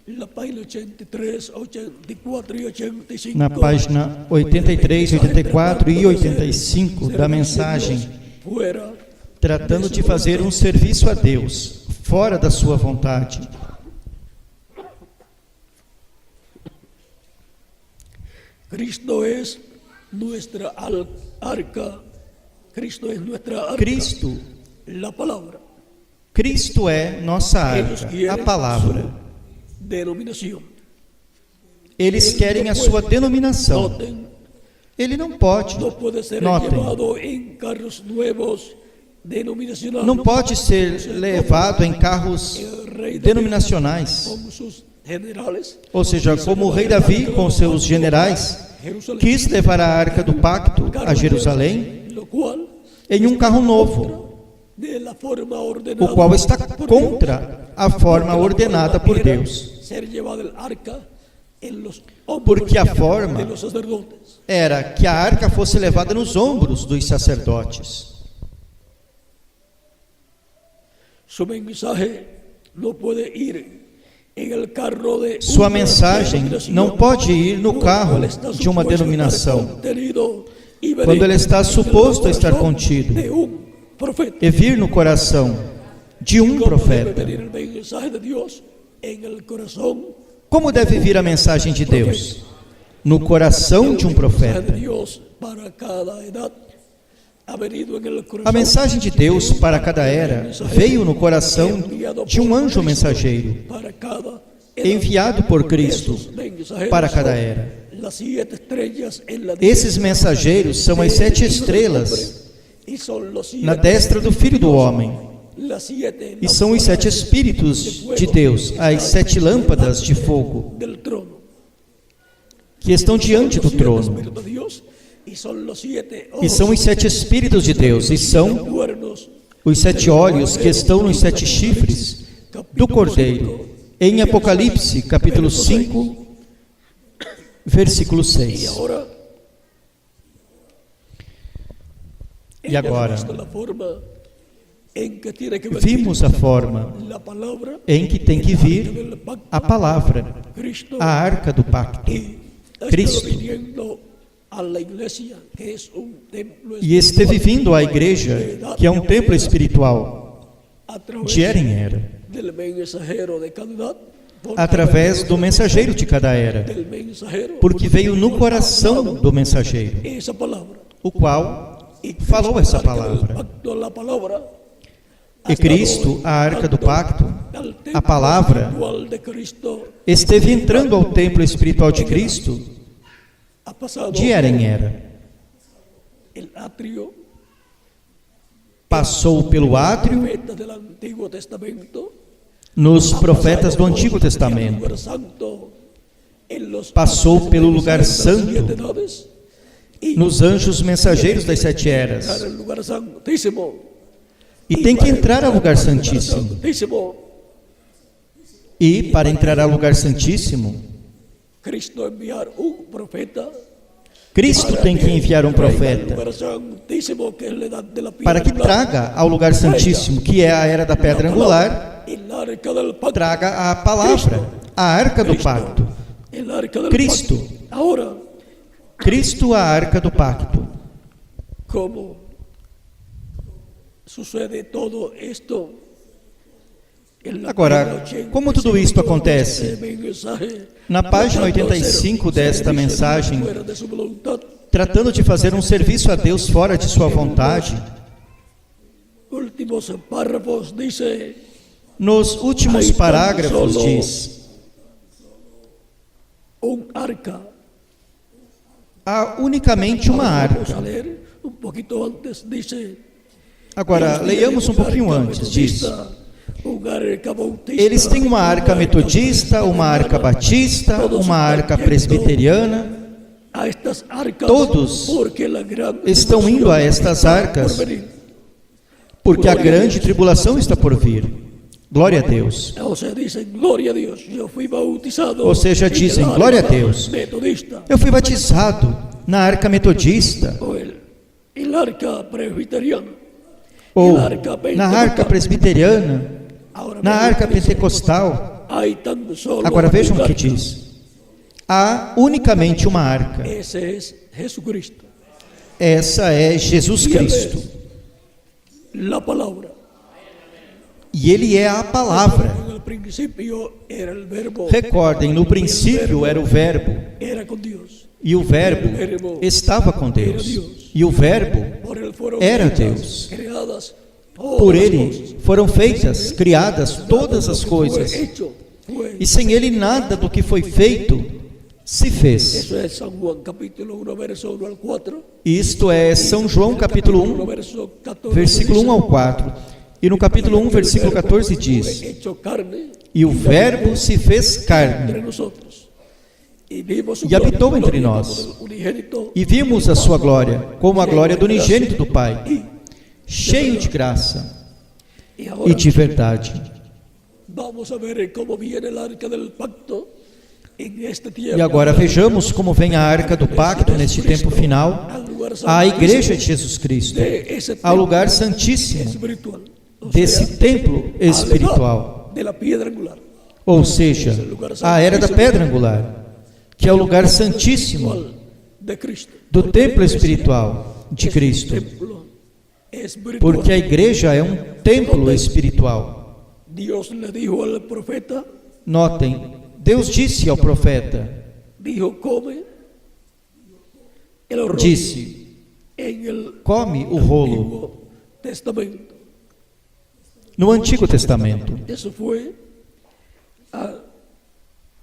la página 83, 84 y 85. na página 83, 84 e 85 da mensagem, Fuera tratando de fazer um serviço a Deus, fora da sua vontade. Cristo es nuestra arca. Cristo es nuestra arca. Cristo, La palabra. Cristo é nossa Ellos arca, quieren a palavra. su denominación. Eles querem a sua denominação. Noten, Ele não pode, no puede ser notem, llevado en carros nuevos denominacionales. não pode ser levado em carros El rey David denominacionais, con sus generales, ou seja, como o rei Davi com seus generais Jerusalén, quis levar a arca do pacto a Jerusalém lo cual em um carro novo, de la forma ordenada o qual está por contra a forma ordenada por era Deus. ser llevado el arca en los hombros Porque a forma de los sacerdotes. era que a arca fosse levada nos ombros dos sacerdotes. Su mensaje no puede ir en el carro de Sua una mensagem denominación, não pode ir no cual carro está de uma supuesto a estar denominação, contenido y venir quando ele está en el suposto a estar corazón contido de un profeta. e vir no coração de um ¿Cómo profeta. debe venir el mensaje de Dios en el corazón? Como deve vir a mensagem de Deus? No coração de um El mensaje profeta. de Dios para cada edad ha venido en el corazón A mensagem de Deus para cada era veio no coração de um anjo mensageiro, para cada edad. enviado por Cristo Esos mensajeros para cada son era. las 7 estrellas en la Esses mensageiros são as 7 estrelas y son los 7 na destra do Filho do Homem, las 7 e são os 7 Espíritos de Deus, as 7 lâmpadas de fogo del trono. que estão diante do Los 7 trono. espíritus de Dios, y son los 7 E são os 7 Espíritos de Deus, e são cuernos os 7 olhos que estão nos 7 chifres do Cordeiro, em Apocalipse, capítulo 5, versículo y 6. ahora E agora, hemos visto la forma en que tiene que venir vimos a forma la palabra em que tem que vir del pacto, a palavra, Cristo, a arca do pacto, y ha Cristo. estado viniendo a la iglesia, que es un templo e esteve vindo à igreja, que é um templo espiritual, a través de era em era, del mensajero de cada edad, porque através do mensageiro de cada era, del mensajero, porque veio no coração do mensageiro, esa palabra. o qual Y falou Cristo, essa arca del palavra. pacto, la palabra, ha E estado Cristo, a arca do pacto, al templo a palavra, espiritual de Cristo, esteve entrando ao templo espiritual de Cristo ha pasado de era em era. el atrio, passou pelo átrio profeta del Antiguo Testamento, nos profetas do Antigo el Testamento, lugar santo, en los passou pelo lugar ángeles de las santo, 7 naves, y nos anjos mensageiros das 7 entrar eras, al lugar santísimo, e tem que entrar ao lugar lugar santíssimo. santísimo, E para entrar ao lugar santíssimo, Cristo enviar un profeta Cristo tem que enviar um profeta lugar santísimo, que es la edad de la piedra para que angular, traga ao lugar santíssimo, que é a era da pedra angular, el arca del pacto, traga a palavra, a arca do pacto. el arca del Cristo. pacto. Ahora, Cristo, a arca do pacto. ¿cómo sucede todo esto? En la Agora, página como tudo isto 85 acontece? deste mensaje, Na página 85 desta mensagem, fuera de su voluntad, tratando de fazer um serviço a Deus fora de sua vontade, últimos párrafos dice: nos últimos parágrafos diz: un arca. há unicamente uma Vamos arca. a leer un poquito antes, dice: Agora, leiamos um pouquinho antes, diz: un arca bautista, eles têm uma arca metodista, uma arca batista, uma arca presbiteriana. a estas arcas, Todos porque la gran estão indo a estas arcas por venir. porque a grande tribulação está por vir. Glória a Deus. O sea, dicen, gloria a Dios, yo fui bautizado. Ou seja, en el dizem, arca glória a Deus. metodista, Eu fui batizado na arca metodista, o el arca presbiteriana, ou el arca na arca pentecostal. presbiteriana, Ahora na vean arca lo que dice. pentecostal. Hay tan solo Agora vejam un o que arca. diz: há unicamente uma arca. Ese es Jesucristo, Essa é Jesus y él Cristo. es la palabra. E Ele é a palavra. En el principio era el verbo, Recordem, no princípio era o Verbo, era con Dios. e o Verbo estava com Deus, e o Verbo, Por él fueron Era hechas, Deus. creadas todas por las Ele cosas. foram feitas, criadas todas as coisas, Fue hecho, fue. e sem Ele nada do que foi feito se fez. Eso es San Juan capítulo 1, verso 1 al 4. Isto é São João capítulo 1, 1, verso 14. versículo 1 ao 4. E no capítulo 1, versículo 14 diz: Fue hecho carne e o Verbo se fez entre carne nosotros. Y vimos su e habitou gloria, entre gloria nós. como del unigénito, E vimos a sua glória, como a glória do unigênito do Pai, cheio de graça y ahora e de verdade. vamos a ver cómo viene el arca del pacto en este tiempo. E agora vejamos como vem a arca do pacto neste tempo final, Al lugar a santísimo igreja de Jesus Cristo, de ese ao templo lugar santíssimo espiritual, o desse sea, templo a la espiritual, edad de la piedra angular, ou seja, a era da pedra angular, que é o lugar santíssimo de Cristo. do templo espiritual de Cristo, Templo espiritual. porque a igreja é um templo espiritual. Dios le dijo al profeta, Notem, Deus disse ao profeta, dijo, come el rolo disse, en el come o rolo. Antiguo Testamento. No Antigo Testamento, Eso fue a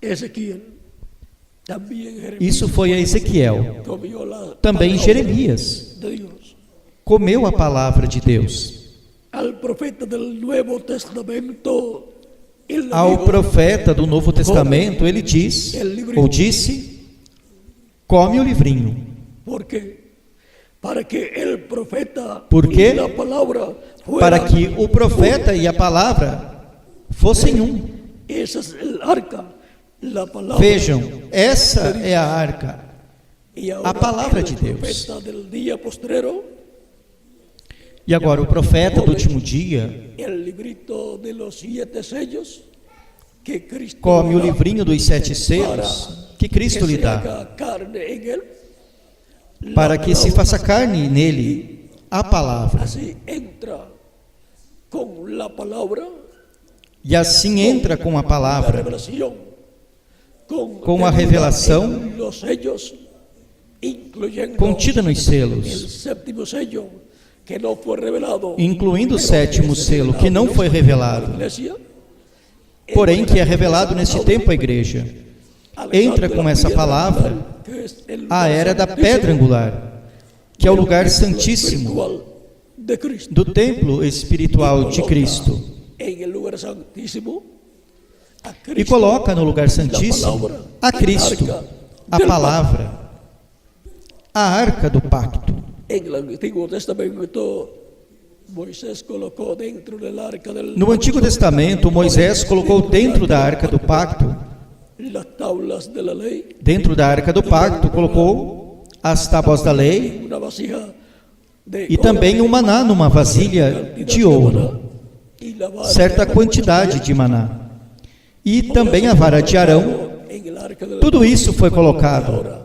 Ezequiel. También Jeremías isso foi a Ezequiel. comió la Também palabra Jeremias de Dios. comeu a palavra de Deus. Al profeta del Nuevo Testamento, él le Ao dijo, profeta do Novo Testamento, ele diz, ou disse, come o livrinho. ¿por qué? Para que el profeta ¿Por qué? y la palabra fueran Para que o profeta e a palavra fossem um. Esa es el arca, la palabra. Vejam, essa é a arca, Y ahora a palavra el de Deus. profeta del día postrero, E agora o profeta do último dia el librito de los 7 sellos que Cristo come o da livrinho dos 7 selos que Cristo lhe se dá, haga carne en él, la para que se palabra faça carne nele a palavra. así entra con la palabra, E assim entra com a la palavra, revelación, com a revelação en los sellos, incluyendo contida nos el selos, séptimo sello que no fue revelado, incluindo o pero sétimo que es selo, que não revelado foi a la revelado, iglesia, porém que é revelado neste tempo à igreja. Entra com essa palavra a era da pedra angular, que é o lugar del templo santíssimo espiritual de Cristo. do templo espiritual de Cristo. En el lugar santísimo a Cristo, E coloca no lugar santíssimo a Cristo, a palavra, a arca do pacto. En el Antiguo Testamento, Moisés colocou dentro del arca del No Antigo Testamento, Moisés colocou dentro da arca do pacto, las tablas de la ley, dentro da arca do pacto, colocou as tábuas da lei una vasija de e também o maná numa vasilha de ouro, y la vara certa quantidade de maná. E também a vara de Arão. en el arca del Tudo isso foi colocado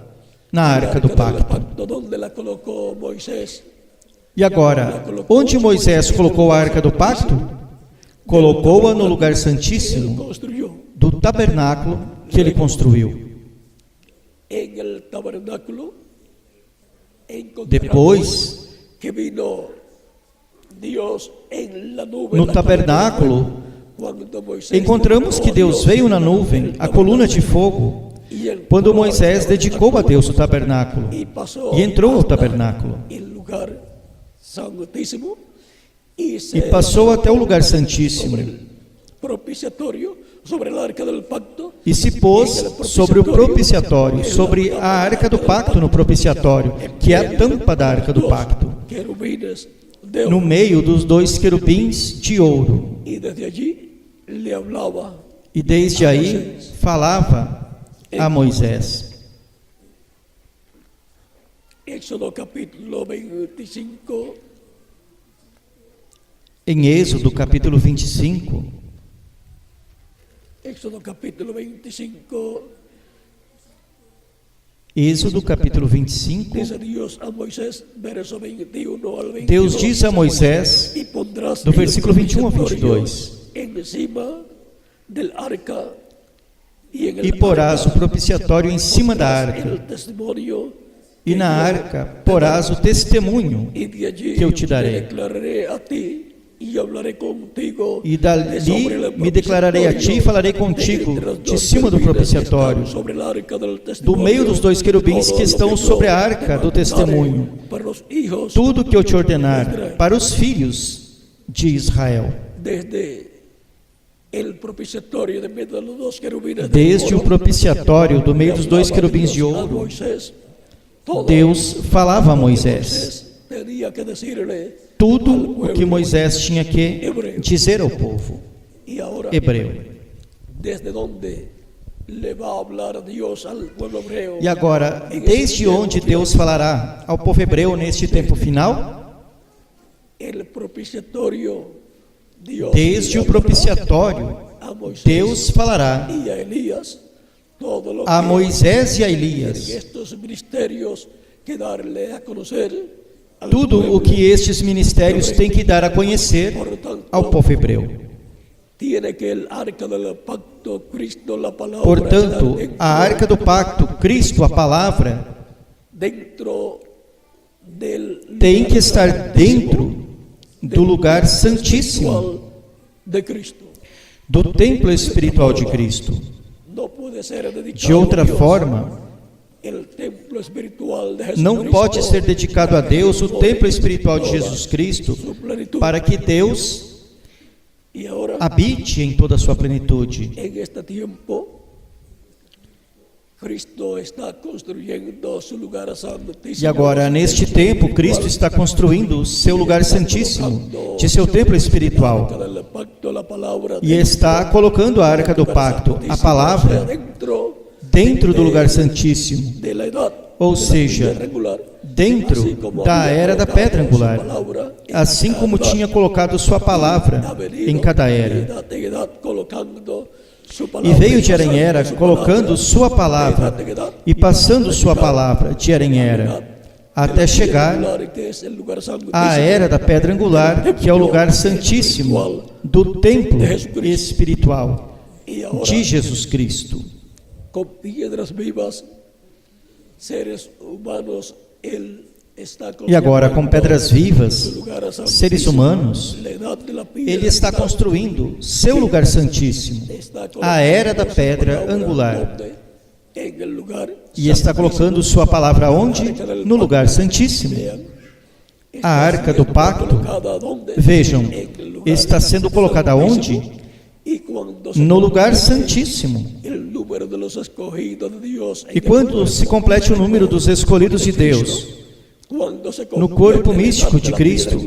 na arca do pacto. donde la colocó Moisés. E agora, onde Moisés colocou a arca do pacto? Colocou-a no lugar santíssimo Construyó do tabernáculo que ele construiu. en el tabernáculo. Encontramos Depois, que vino Dios en la nube, no la tabernáculo, cuando Moisés encontramos que Deus veio na nuvem, a coluna de fogo, quando Moisés dedicou a Deus o tabernáculo e entrou ao tabernáculo el lugar santísimo e passou até o lugar santíssimo propiciatorio sobre el arca del pacto. e se pôs sobre o propiciatório, sobre a arca do pacto no propiciatório, que é a tampa da arca do pacto, Querubines de no oro, meio dos dois querubins de ouro. y desde allí le hablaba. E desde aí falava a Moisés. Éxodo capítulo 25, Em Êxodo capítulo 25, Éxodo capítulo 25, Êxodo capítulo 25, dice Dios a Moisés, verso 21 al 22. Deus diz a Moisés, Y pondrás do el versículo 21 ao propiciatorio 22, encima del arca, y en el e porás o arca propiciatório em cima da pondrás arca, el testimonio, e na arca porás o testemunho y de allí que eu te darei. declararé a ti y hablaré contigo. E de dali sobre el me declararei a ti e falarei contigo entre os de dois cima do querubines que propiciatório, están sobre el arca del do testimonio, meio dos dois querubins todo que lo estão yo sobre a te arca do mandaré testemunho, para los hijos tudo que eu te de ordenar Israel. para os filhos de Israel. Desde el propiciatorio de medio de los dos querubines de Desde o oro, propiciatório do meio dos dois hablaba querubins de Dios a ouro, Moisés. Todo Deus falava a lo que Moisés tenía que decirle, tudo o que Moisés tinha que dizer ao povo y ahora hebreu. desde donde le va a hablar Dios al pueblo hebreo. E agora, desde onde Deus falará ao povo hebreu neste tempo final? El propiciatorio, Dios Desde o propiciatório, a Moisés Deus falará y a Elías todo lo a que Moisés e a en Elias estos ministerios que darle a conocer al tudo pueblo. o que estes ministérios têm que dar a conhecer Por tanto, ao povo hebreu. tiene que el arca del pacto, Cristo, la palabra, Portanto, estar a arca do pacto, Cristo, a palavra, dentro del tem que lugar estar dentro do lugar santíssimo, espiritual de Cristo. do templo espiritual de Cristo. No puede ser dedicado De outra a Dios forma, el templo espiritual de não Jesucristo, pode ser dedicado a Deus o templo espiritual de Jesus Cristo, su plenitud. para que Deus Y ahora, habite em toda a sua plenitude. en este tiempo, Cristo está construyendo su lugar santísimo. E agora, neste tempo, Cristo está construindo o seu lugar santíssimo, de seu templo espiritual, Del pacto, la palabra, e está colocando a arca do pacto, a palavra, dentro do lugar santíssimo, de la edad, ou de la seja, piedra angular, dentro así como da había era da colocado pedra su angular, palabra en assim cada como edad, tinha colocado sua palavra ha venido em cada de era. edad en edad colocando su E palabra, veio de era em pasando era, su colocando palabra, sua palavra de edad en edad, e passando sua palavra de era em era, até chegar à era da pedra angular, que é o lugar santíssimo do templo espiritual de Jesus Cristo. Com piedras vivas, seres humanos, Él está E agora, com pedras vivas, seres humanos, Ele Ele está construindo seu lugar santíssimo, a era da pedra angular, en el lugar e está colocando sua palavra onde? No lugar santíssimo. A arca do pacto, vejam, está sendo colocada onde? No lugar santíssimo. E quando se complete o número dos escolhidos de Deus, no corpo místico de Cristo,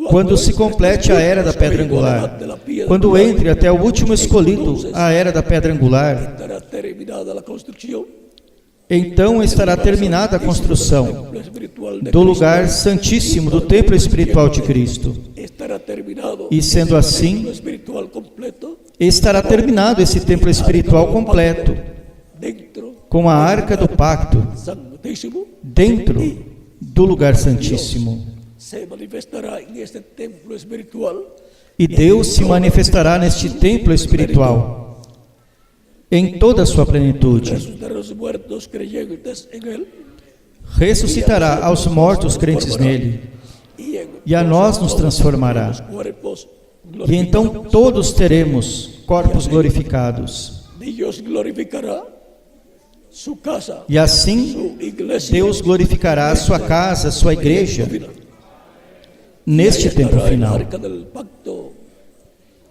quando se complete a era da pedra angular, quando entre até o último escolhido a era da pedra angular, então estará terminada a construção do lugar santíssimo, do templo espiritual de Cristo. E sendo assim, estará terminado esse templo espiritual completo, com a arca do pacto, dentro do lugar santíssimo. E Deus se manifestará neste templo espiritual em toda a sua plenitude. Ressuscitará aos mortos crentes nele, e a nós nos transformará. E então todos teremos corpos glorificados. E assim Deus glorificará a sua casa, a sua igreja, neste tempo final.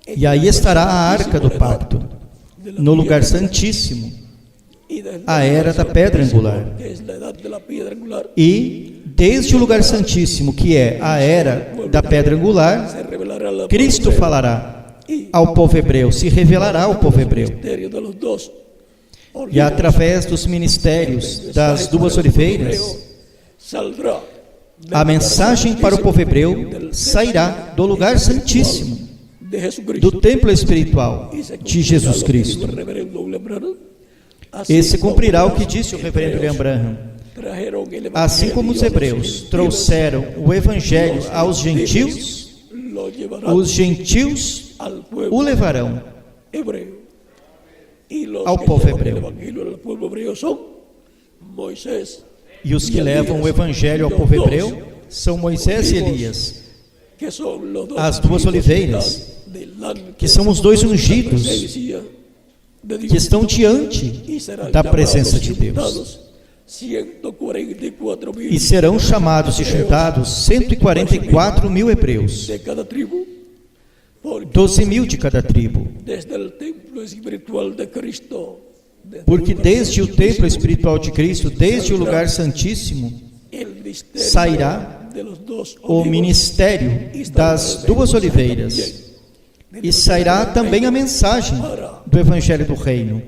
E aí estará a arca do pacto, no lugar santíssimo, a era da pedra angular. E desde o lugar santíssimo, que é a era da pedra angular, Cristo falará ao povo hebreu, se revelará ao povo hebreu. E através dos ministérios das duas oliveiras, a mensagem para o povo hebreu sairá do lugar santíssimo, do templo espiritual de Jesus Cristo. E se cumprirá o que disse o reverendo William Branham. Assim como os hebreus trouxeram o evangelho aos gentios, os gentios o levarão ao povo hebreu. E os que levam o evangelho ao povo hebreu são Moisés e Elias, as duas oliveiras, que são os dois ungidos, que estão diante da presença de Deus. E serão chamados e juntados 144 mil hebreus, 12 mil de cada tribo. Porque desde o templo espiritual de Cristo, desde o lugar santíssimo, sairá o ministério das duas oliveiras, e sairá também a mensagem do Evangelho do Reino,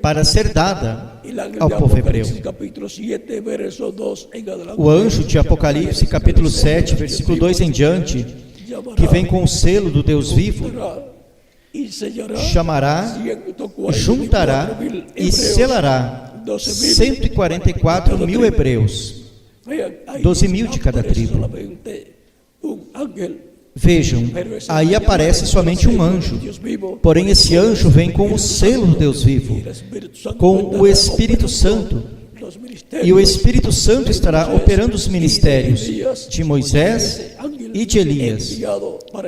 para ser dada ao povo hebreu. O anjo de Apocalipse, capítulo 7, versículo 2 em diante, que vem com o selo do Deus vivo, chamará, juntará e selará 144 mil hebreus, 12 mil de cada tribo. Vejam, aí aparece somente um anjo, porém esse anjo vem com o selo do Deus vivo, com o Espírito Santo, e o Espírito Santo estará operando os ministérios de Moisés e de Elias,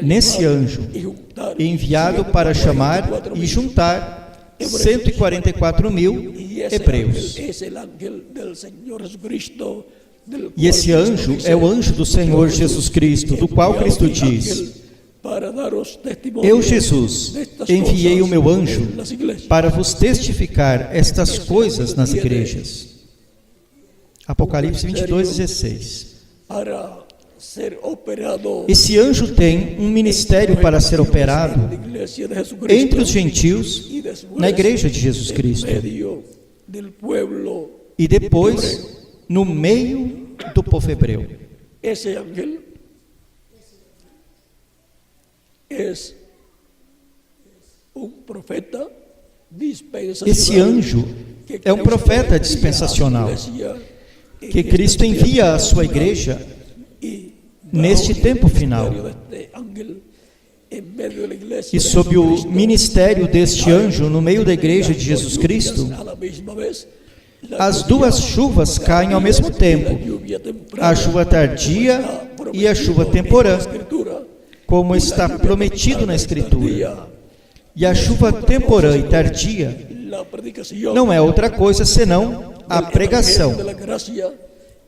nesse anjo, enviado para chamar e juntar 144 mil hebreus. E esse anjo é o anjo do Senhor Jesus Cristo, do qual Cristo diz: eu, Jesus, enviei o meu anjo para vos testificar estas coisas nas igrejas. Apocalipse 22, 16. Esse anjo tem um ministério para ser operado entre os gentios na igreja de Jesus Cristo, e depois no meio do povo hebreu. Esse ángel Esse anjo é um profeta dispensacional que Cristo envia à sua igreja neste tempo final. E sob o ministério deste anjo no meio da igreja de Jesus Cristo, as duas chuvas caem ao mesmo tempo, a chuva tardia e a chuva temporã, como está prometido na Escritura. E a chuva temporã e tardia la predicación não é outra coisa senão a del pregação evangelio de la gracia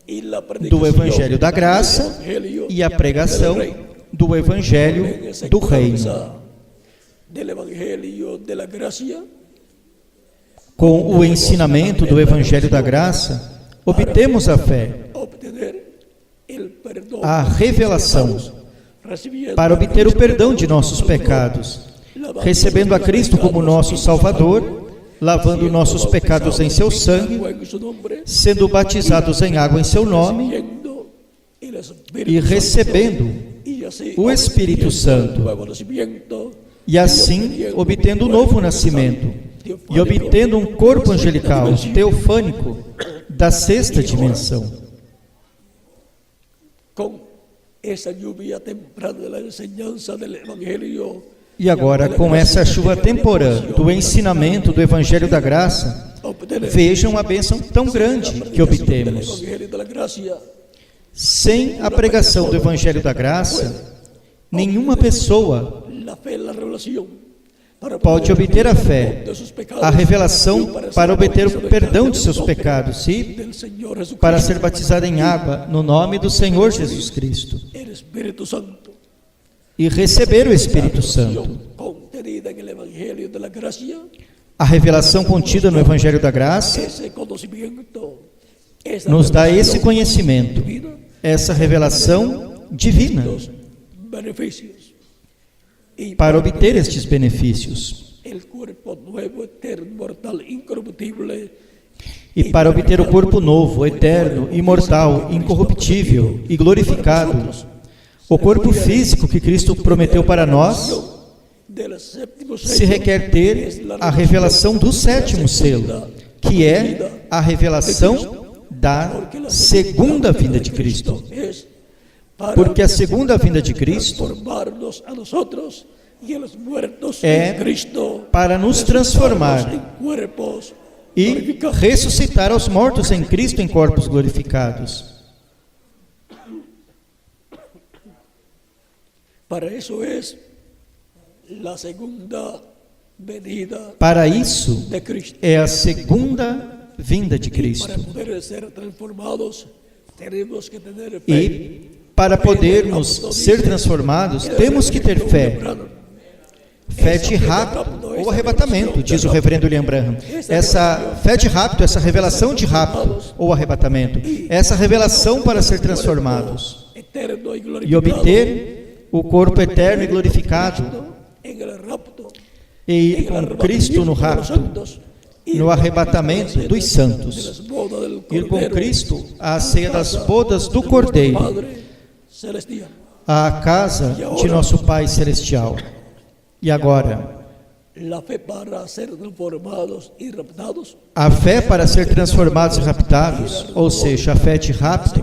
y la do predicación Evangelho da del Graça evangelio e a del pregação reino. do Evangelho En do Reino. secuencia del evangelio de la gracia, Com o ensinamento do Evangelho da Graça, obtemos a fé, obtener el perdón a de los revelação, pecados, recibiendo para a obter o Cristo perdão de como nossos Salvador, pecados, lavando recebendo a nuestros Cristo como pecados nosso en su Salvador, sangre, lavando siendo nossos pecados em seu bautizados sangue, en agua en su nombre, sendo batizados em água em seu nome recibiendo el Espíritu e Santo, recebendo y así o Espírito obteniendo Santo. el nuevo nacimiento, e assim obtendo o novo nascimento e obtendo um corpo angelical teofânico da sexta dimensão. con esa lluvia temprana de la enseñanza del evangelio, E agora, com essa chuva temporã do ensinamento do Evangelho da Graça, vejam a bênção tão grande que obtemos. Sem a pregação do Evangelho da Graça, nenhuma pessoa pode obter a fé, a revelação para obter o perdão de seus pecados e para ser batizada em água no nome do Senhor Jesus Cristo e receber o Espírito Santo. A revelação contida no Evangelho da Graça nos dá esse conhecimento, essa revelação divina, para obter estes benefícios e para obter o corpo novo, eterno, imortal, incorruptível e glorificado, o corpo físico que Cristo prometeu para nós, se requer ter a revelação do sétimo selo, que é a revelação da segunda vinda de Cristo. Porque a segunda vinda de Cristo é para nos transformar e ressuscitar aos mortos em Cristo em corpos glorificados. Para isso é a segunda vinda de Cristo. E para podermos ser transformados, temos que ter fé. Fé de rapto ou arrebatamento, diz o reverendo William Branham. Essa fé de rapto, essa revelação de rapto ou arrebatamento, essa revelação para ser transformados e obter o corpo eterno e glorificado, e ir com Cristo no rapto, no arrebatamento dos santos, ir com Cristo à ceia das bodas do Cordeiro, à casa de nosso Pai Celestial. E agora, a fé para ser transformados e raptados, ou seja, a fé de rapto,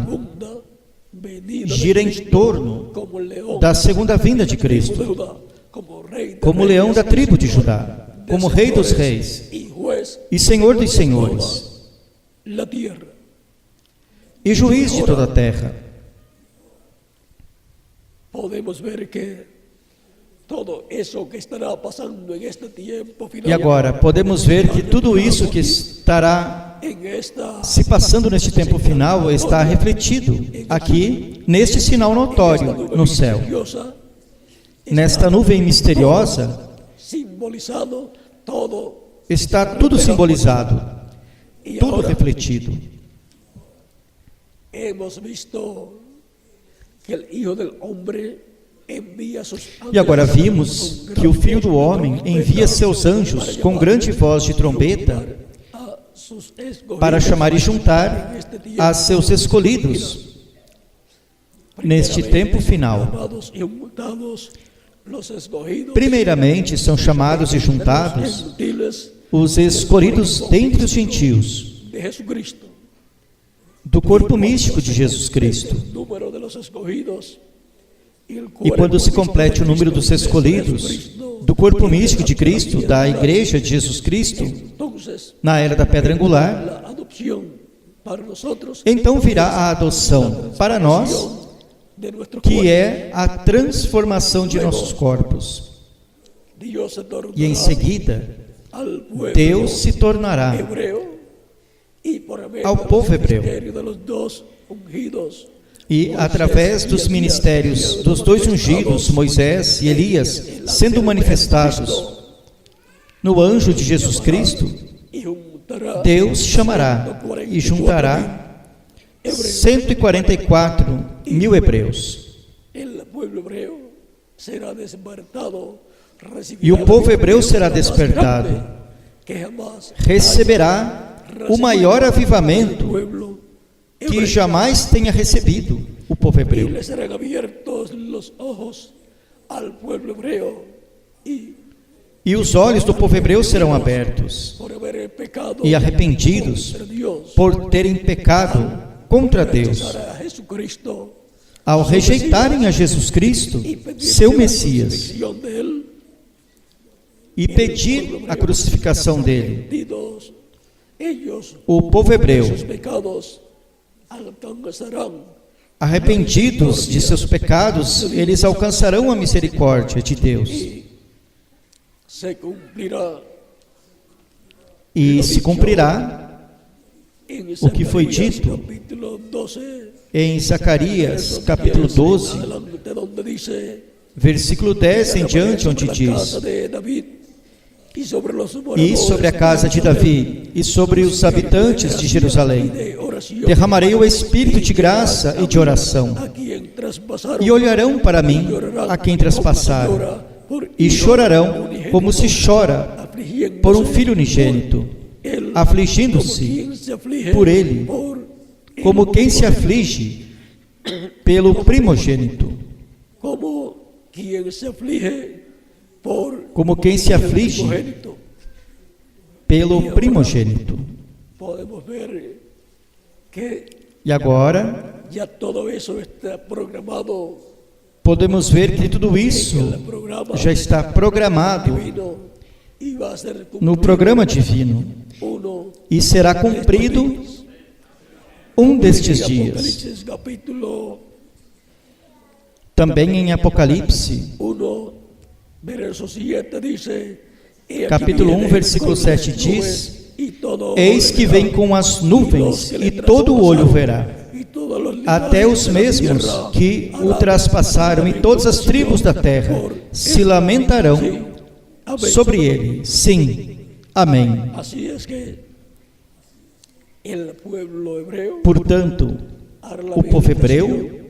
gira em torno da segunda vinda de Cristo, como leão da tribo de Judá, como rei dos reis e senhor dos senhores, e juiz de toda a terra. Podemos ver que todo isso que estará passando em este tempo final. E agora, podemos ver que tudo isso que estará se passando neste tempo final está refletido aqui, neste sinal notório no céu. Nesta nuvem misteriosa, está tudo simbolizado, tudo refletido. E agora vimos que o Filho do Homem envia seus anjos com grande voz de trombeta para chamar e juntar a seus escolhidos neste tempo final. Primeiramente são chamados e juntados os escolhidos dentre os gentios do corpo místico de Jesus Cristo. E quando se complete o número dos escolhidos do corpo místico de Cristo, da Igreja de Jesus Cristo, na era da pedra angular, então virá a adoção para nós, que é a transformação de nossos corpos. Dios se tornará E em seguida, al pueblo Deus se tornará hebreo y por medio ao povo del hebreu. ministerio de los dos ungidos, E através dos ministérios dos dois ungidos, Moisés e Elias, sendo manifestados no anjo de Jesus Cristo, y juntará Deus chamará e juntará 144 mil hebreus. el pueblo hebreo será despertado, E o povo hebreu será despertado, receberá o maior avivamento que jamais tenha recebido o povo y hebreu. le serán abiertos los ojos al pueblo hebreo y E os olhos do povo hebreu serão abertos, por haber pecado e arrependidos contra Dios, por terem pecado contra Deus, rechazar a Jesucristo ao rejeitarem a Jesus Cristo, y pedir seu la Messias, crucifixión de él, e pedir a crucificação dele. arrepentidos, ellos O povo hebreu, sus pecados alcanzarán arrependidos de seus pecados, eles alcançarão a misericórdia de Deus. se cumplirá E se cumprirá en o que foi Zacarías, dito capítulo 12, em Zacarias, capítulo 12, adelante, donde dice, versículo 10 em diante, onde sobre la diz: casa de David y sobre los E moradores sobre a de casa de Davi e sobre os habitantes de Jerusalém de oración, derramarei o espírito de graça e de oração, a quien traspasaron, e olharão para mim a quem traspassaram, e chorarão como se chora afligiéndose por um filho unigênito, él, afligindo-se como quien se aflige por ele, por como quem se aflige pelo primogênito, como quien se aflige por como quem se aflige primogénito. pelo primogênito. Podemos ver que E agora ya todo eso está programado podemos ver que tudo isso en el programa já está programado divino y va a ser cumplido no programa divino uno e será cumprido um destes dias. Apocalipsis capítulo Também em Apocalipse, 1, verso 7 dice, "He aquí capítulo 1, viene versículo con 7 las diz: nubes, y todo Eis que verá, vem com as nuvens, y los que e le todo o olho verá, traspasaron, y todos los até linajes os de la mesmos tierra, que o alaben traspassaram, e todas as tribos da terra se lamentarão Amén. sobre ele. Sim, amém. Así es que el pueblo hebreo Portanto, hará la o povo hebreu lamentación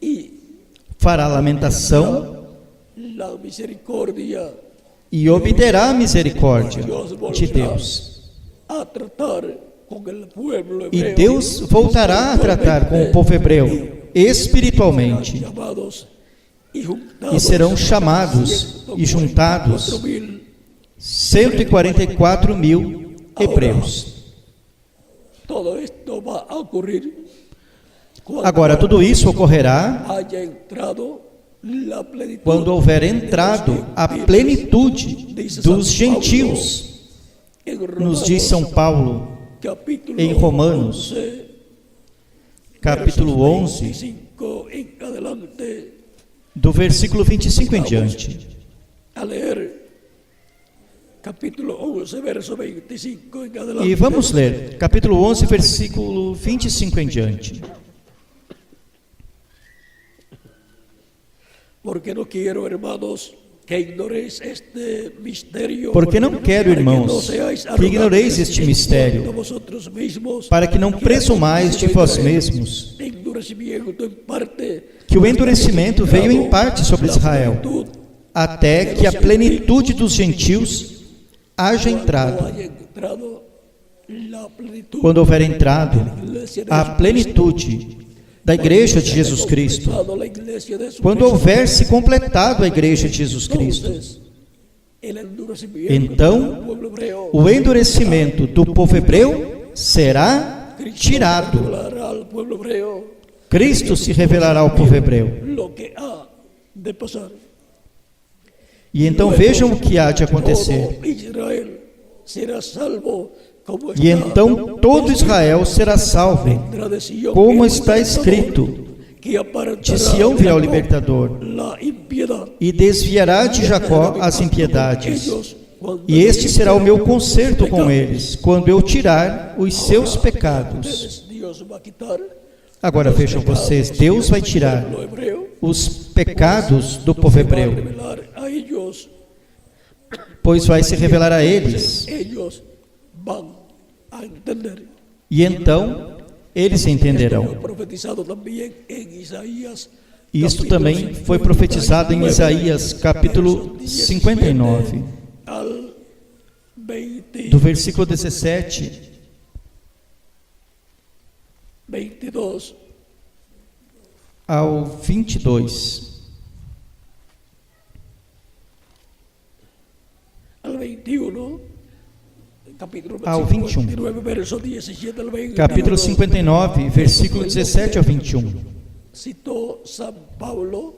y fará lamentação la misericordia e obterá a misericórdia de Deus. a tratar con el pueblo E hebreo. Deus voltará a tratar com o povo hebreu espiritualmente, Llamados y e juntados serão chamados e juntados 144 mil hebreus. Todo esto va a ocurrir cuando Agora, tudo isso ocorrerá haya entrado la plenitud quando houver entrado a plenitude dos gentios, en nos diz São Paulo, capítulo em Romanos, 11, capítulo 11, 25 en adelante, do versículo 25 em diante. a leer capítulo 11, verso 25 en adelante. E vamos ler, capítulo 11, versículo 25 em diante. Porque no quiero, hermanos, que ignoréis este misterio. Porque não quero, para que irmãos, no seáis que ignoreis arrogantes este en mistério, cuanto a vosotros mismos, para que não que presumais de vós acontecido mesmos, endurecimiento en parte, que o endurecimento veio em parte sobre Israel, até que a plenitude dos gentios haja entrado. haya entrado la plenitud Quando houver entrado de la iglesia de a Jesucristo, plenitude da Igreja de Jesus Cristo, completado la iglesia de Jesucristo, quando houver se completado a Igreja de Jesus Cristo, entonces, el endurecimiento então del pueblo hebreo, o endurecimento do povo hebreu será tirado. revelará al pueblo hebreo Cristo se revelará ao povo hebreu. lo que ha de pasar. E então vejam o que há de acontecer. Todo Israel será salvo, como E então todo Israel será salvo, vendrá de Sión como el está Salvador, escrito: que apartará De Sião virá o de Jacob libertador, la impiedad. e desviará de Jacó as impiedades. Ellos, cuando E este será o meu concerto com pecados, eles, quando eu tirar os seus pecados. ustedes, Dios va a quitar Agora vejam vocês, Deus vai tirar lo hebreo, os pecados do povo va a hebreu, revelar a ellos, pois vai se revelar a eles. ellos van a entender. E então eles Fue entenderão. profetizado también en Isaías. Isto capítulo também foi profetizado em 59, Isaías, capítulo 59, al 20, do versículo 17 22. ao 22. Al 21, capítulo Ao 21. 59, verso 17 al 21. Capítulo 59, versículo 17 ao 21. Citou São Paulo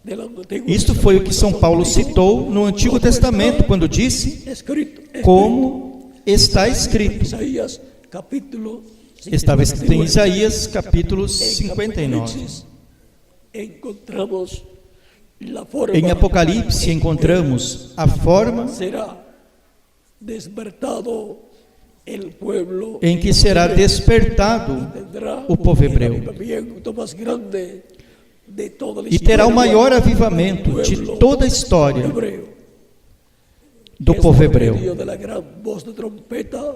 del Antiguo Isto foi o que São Paulo citou no Antigo Testamento, quando disse: escrito, como está escrito. Isaías, capítulo 59. Estava escrito em Isaías, capítulo En 59. Apocalipsis encontramos la forma. Em Apocalipse encontramos a forma Será despertado el pueblo, em que será despertado tendrá o povo hebreu. el avivamiento más grande de toda la E terá o historia maior del avivamento de pueblo toda a história hebreo. do Es povo por hebreu. medio de la gran voz de trompeta,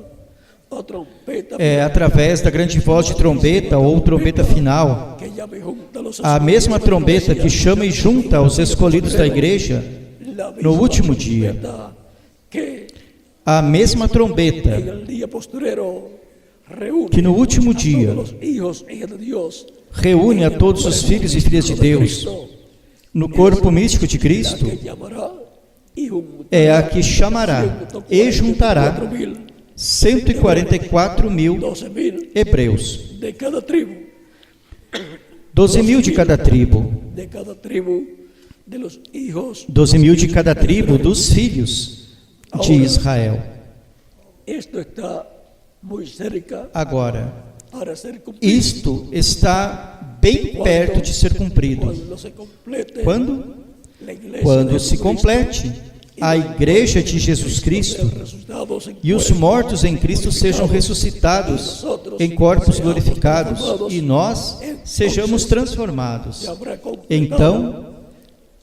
a trompeta É através da grande voz de trombeta ou trombeta final, que llame junta los a mesma escogidos trombeta de la que iglesia, chama e junta os escolhidos da igreja, la no misma último dia. trompeta que a mesma en trombeta el día posterior reúne que no último a dia todos los hijos e hijas de Dios reúne a todos os filhos e filhas de Deus no corpo místico de la Cristo, que llamará y juntará é a que chamará e juntará 144.000 12.000 hebreus, de cada tribu, 12.000 de cada tribo, de cada tribu de los hijos. 12.000 de cada tribo dos filhos de Israel. Esto está muy cerca Agora, para ser cumplido. isto está bem perto de ser cumprido. Cuando se complete Quando? la iglesia Quando de se Jesucristo, complete a igreja de Jesus Cristo resucitados en e os cuerpos mortos em Cristo sejam ressuscitados em corpos glorificados e nós sejamos transformados. se habrá completado Então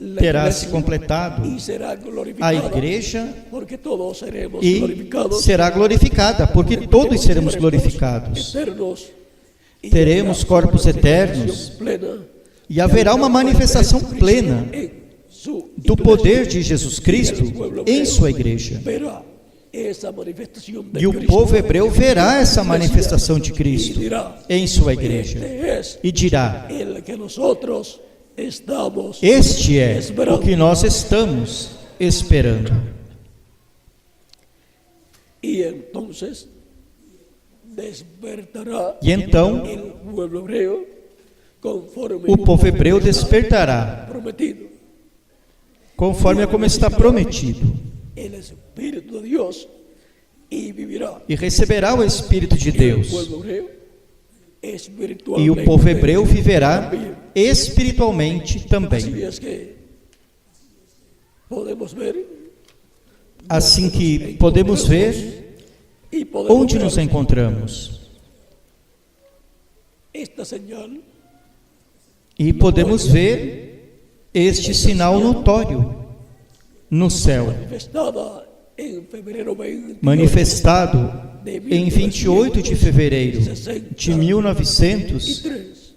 la terá iglesia se completado y será a glorificada, igreja porque todos seremos e glorificados, será glorificada, porque todos seremos glorificados. eternos, y Teremos habrá corpos una eternos manifestación plena e haverá uma manifestação plena en su do iglesia. poder de Jesus Cristo em sua igreja. Verá esa manifestación de E o Cristo povo hebreu verá essa en su manifestação de iglesia Cristo y dirá, em sua igreja este es e dirá: el que nosotros estamos este é o esperando. que nós estamos esperando. Y entonces despertará E então el pueblo hebreo conforme o povo hebreu despertará, prometido. conforme a como está prometido, El Espíritu de Dios y vivirá. e receberá o Espírito de El Deus. pueblo hebreo E espiritualmente. o povo hebreu viverá espiritualmente Así também. es que podemos ver Assim que podemos ver y podemos onde ver nos encontramos esta señal e podemos ver este sinal notório no céu, manifestada en febrero 20, manifestado em 28 de fevereiro de 1963.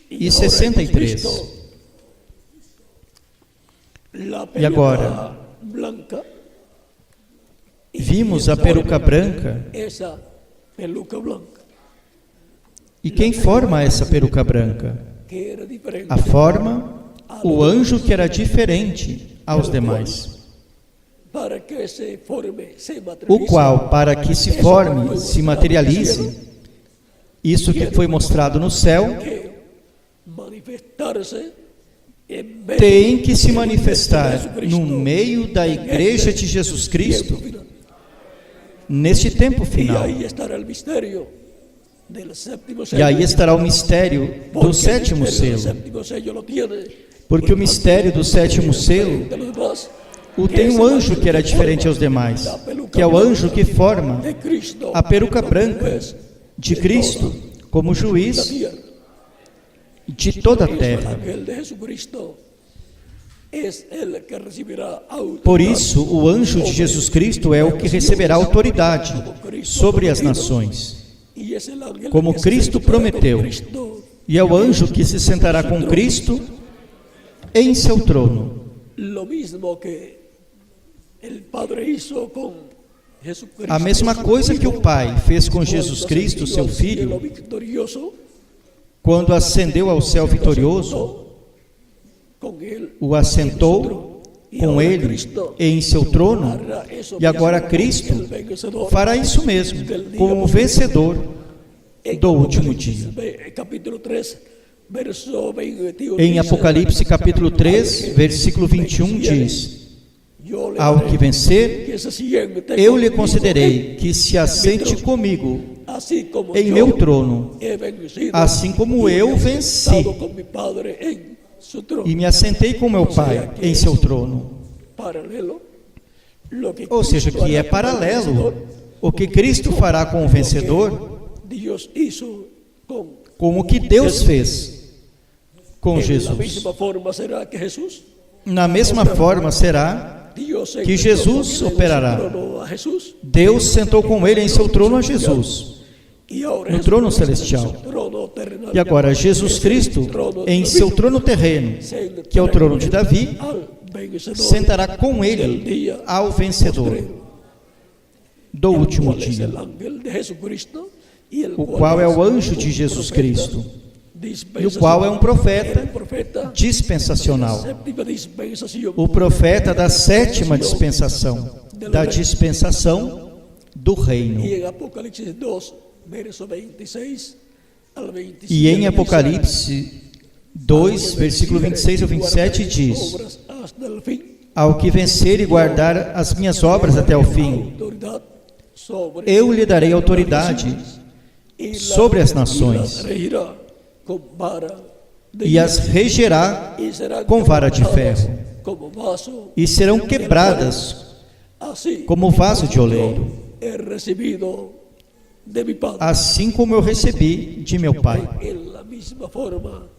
y ahora hemos visto la E agora peluca blanca y vimos a peruca branca. esa peluca blanca E quem forma essa peruca branca? que era diferente A forma, o anjo que era diferente aos demais, para que se forme, se o materialice, qual, para que se forme, se materialize, isso que foi mostrado no céu, que manifestarse en medio tem que se de manifestar Jesucristo, no meio da igreja de Jesus Cristo, tiempo final. neste tempo Y final. ahí estará el misterio del séptimo E aí sello, estará o mistério porque do el sétimo misterio del selo. séptimo sello lo tiene Porque o mistério do sétimo selo de los demás, tem um anjo que era diferente aos demais, que é o anjo que forma de Cristo a peruca como branca juez de Cristo como da juiz tierra. de toda a El terra. ángel de Jesucristo es el que recibirá autoridad. Por isso, o anjo de Jesus Cristo é o que receberá autoridade sobre as nações, Y es el ángel como que se Cristo sentará con prometeu. Cristo E é o anjo que se sentará com Cristo em seu trono. lo mismo que el Padre hizo con Jesucristo. A mesma coisa que o Pai fez com Jesus Cristo, seu Filho, victorioso, quando ascendeu ao céu vitorioso, con él o assentou com ele em seu trono, hará eso e agora mismo Cristo con el vencedor fará isso mesmo, como o vencedor do último dia. Capítulo 3, verso 21. Em Apocalipse capítulo 3, versículo 21 diz: Yo le Ao daré que vencer, que se siente eu lhe conmigo concederei que se assente comigo así como em yo meu trono, he vencido assim como y eu he venci sentado con mi Padre en su trono. e me assentei com meu Pai em seu trono. Paralelo, lo que Ou seja, Cristo que é hará con el paralelo. vencedor, O que Cristo fará com o vencedor, Dios hizo con com o que Deus fez com en la Jesus. misma forma será que Jesús, Na mesma forma será Dios que sentó Jesus con él en su operará. trono a Jesús, Deus sentou com ele em seu trono a Jesus, y ahora no trono Jesucristo en celestial. su trono terrenal, E agora Jesus Cristo, em seu trono terreno, que é o trono de Davi, al vencedor sentará com del ele día ao vencedor postrero, do último cual es dia, el ángel de Jesucristo, y el o qual é o anjo de Jesus Cristo, e o qual é um profeta dispensacional, séptima dispensación, o profeta da sétima dispensação, da dispensação do reino. y en Apocalipsis 2, verso 26 al 27. E em Apocalipse 2, versículo 26 ao 27 diz: Obras hasta el fin, Ao que vencer e guardar as minhas obras até o fim, autoridad sobre eu lhe darei autoridade y la- sobre as y nações, las regirá con vara de e as regerá hierro, y serán com vara de quebrantadas ferro, como vaso, e serão quebradas así como vaso de oleiro, he recibido de mi Padre. assim como eu recebi de meu Pai. En la misma forma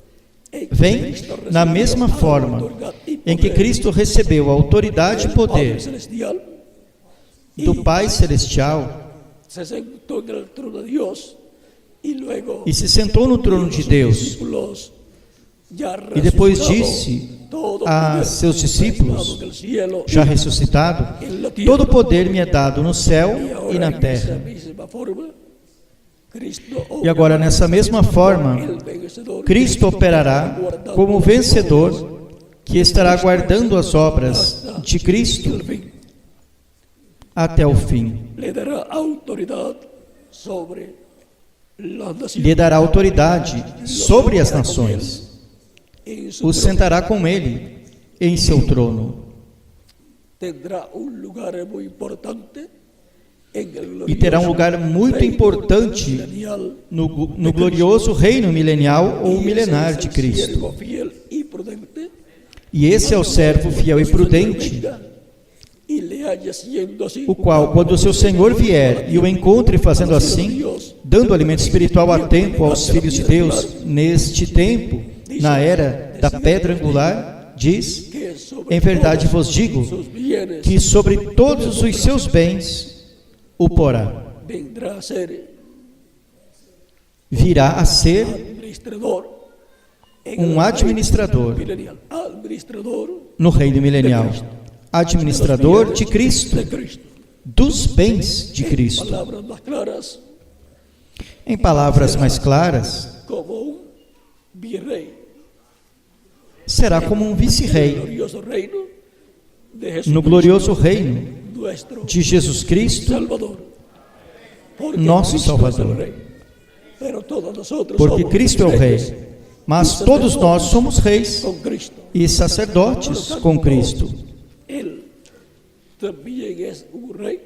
en que Vem Cristo na recibió mesma forma autoridad y em que poder Cristo recebeu a autoridade e del Padre poder celestial, do Pai Celestial se sentó en el trono de Dios y luego e se sentou no trono de Deus. discípulos, ya E depois resucitado, disse todo a poder seus me discípulos, es dado en el cielo já y ressuscitado, en la tierra. todo poder me é dado no céu Y e ahora na en esa terra. misma forma, Cristo E obra agora, nessa mesma forma, el vencedor, Cristo operará como vencedor que estará guardando as obras de Cristo el fin. até o fim. Le dará autoridad sobre las naciones. Lhe dará autoridade sobre as nações. En su O trono sentará com ele em seu trono. tendrá un lugar muy importante en el E terá um lugar muito importante milenial no glorioso reino milenial ou milenar de Cristo. siervo fiel y prudente, E esse é o servo fiel e prudente, venga y le haya siendo así, o qual, quando o seu Senhor vier e o encontre fazendo assim, dando alimento espiritual a tempo aos filhos de Deus, neste tempo, na era da pedra angular, diz: que sobre Em verdade todos vos digo sus bienes que sobre todos os seus bens o porá. vendrá a ser Virá a ser administrador en el um administrador reino milenial, administrador no reino milenial, administrador de Cristo, de Cristo. dos bens de Cristo. Palabras más claras, Em palavras mais claras, como un virrey, será como um vice-rei glorioso reino de Jesucristo, no glorioso reino nuestro de Jesus Cristo, Salvador. Porque nosso Cristo Salvador. es el Rey, pero todos nosotros Porque somos Cristo é o reyes Rei, mas todos nós somos reis con Cristo. e sacerdotes com Cristo. Él también es un rey.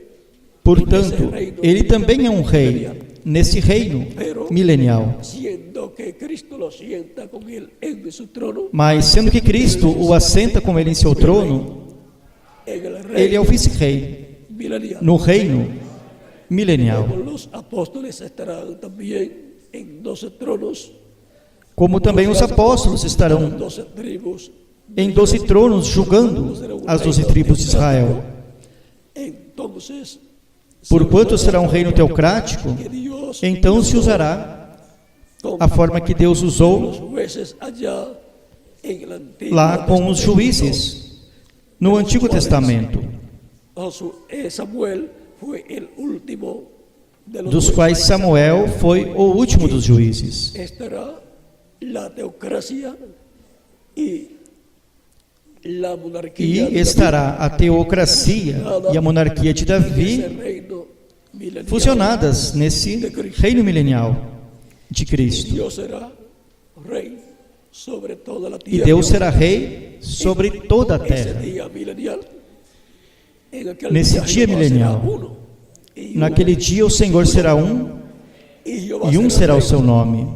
Portanto, ele também é um rei nesse reino milenial. siendo que Cristo lo sienta con él en su trono, Mas, sendo que Cristo o assenta com ele em seu trono, en el reino ele é o vice-rei milenial. no reino milenial. Como los apóstoles estarán también en 12 tronos, Como também os apóstolos estarão 12 tribus, em 12 tronos julgando as 12 tribos de Israel. entonces, Porquanto será um reino teocrático, que Dios então se usará a forma que Deus usou los jueces allá en el Antiguo lá com os Testamento. juízes no Antigo Testamento, Samuel fue el último de los dos jueces. quais Samuel foi o último dos juízes. Estará la teocracia y la monarquía E estará a teocracia e a monarquia de de ese Davi reino milenial. fusionadas nesse reino milenial de Cristo. Dios será rey sobre toda la E tierra. Deus será rei sobre toda a Ese terra. día milenial, en aquel Nesse día dia Jehová milenial, será uno, y naquele dia o Senhor será um, Jehová e um será o rey seu nome.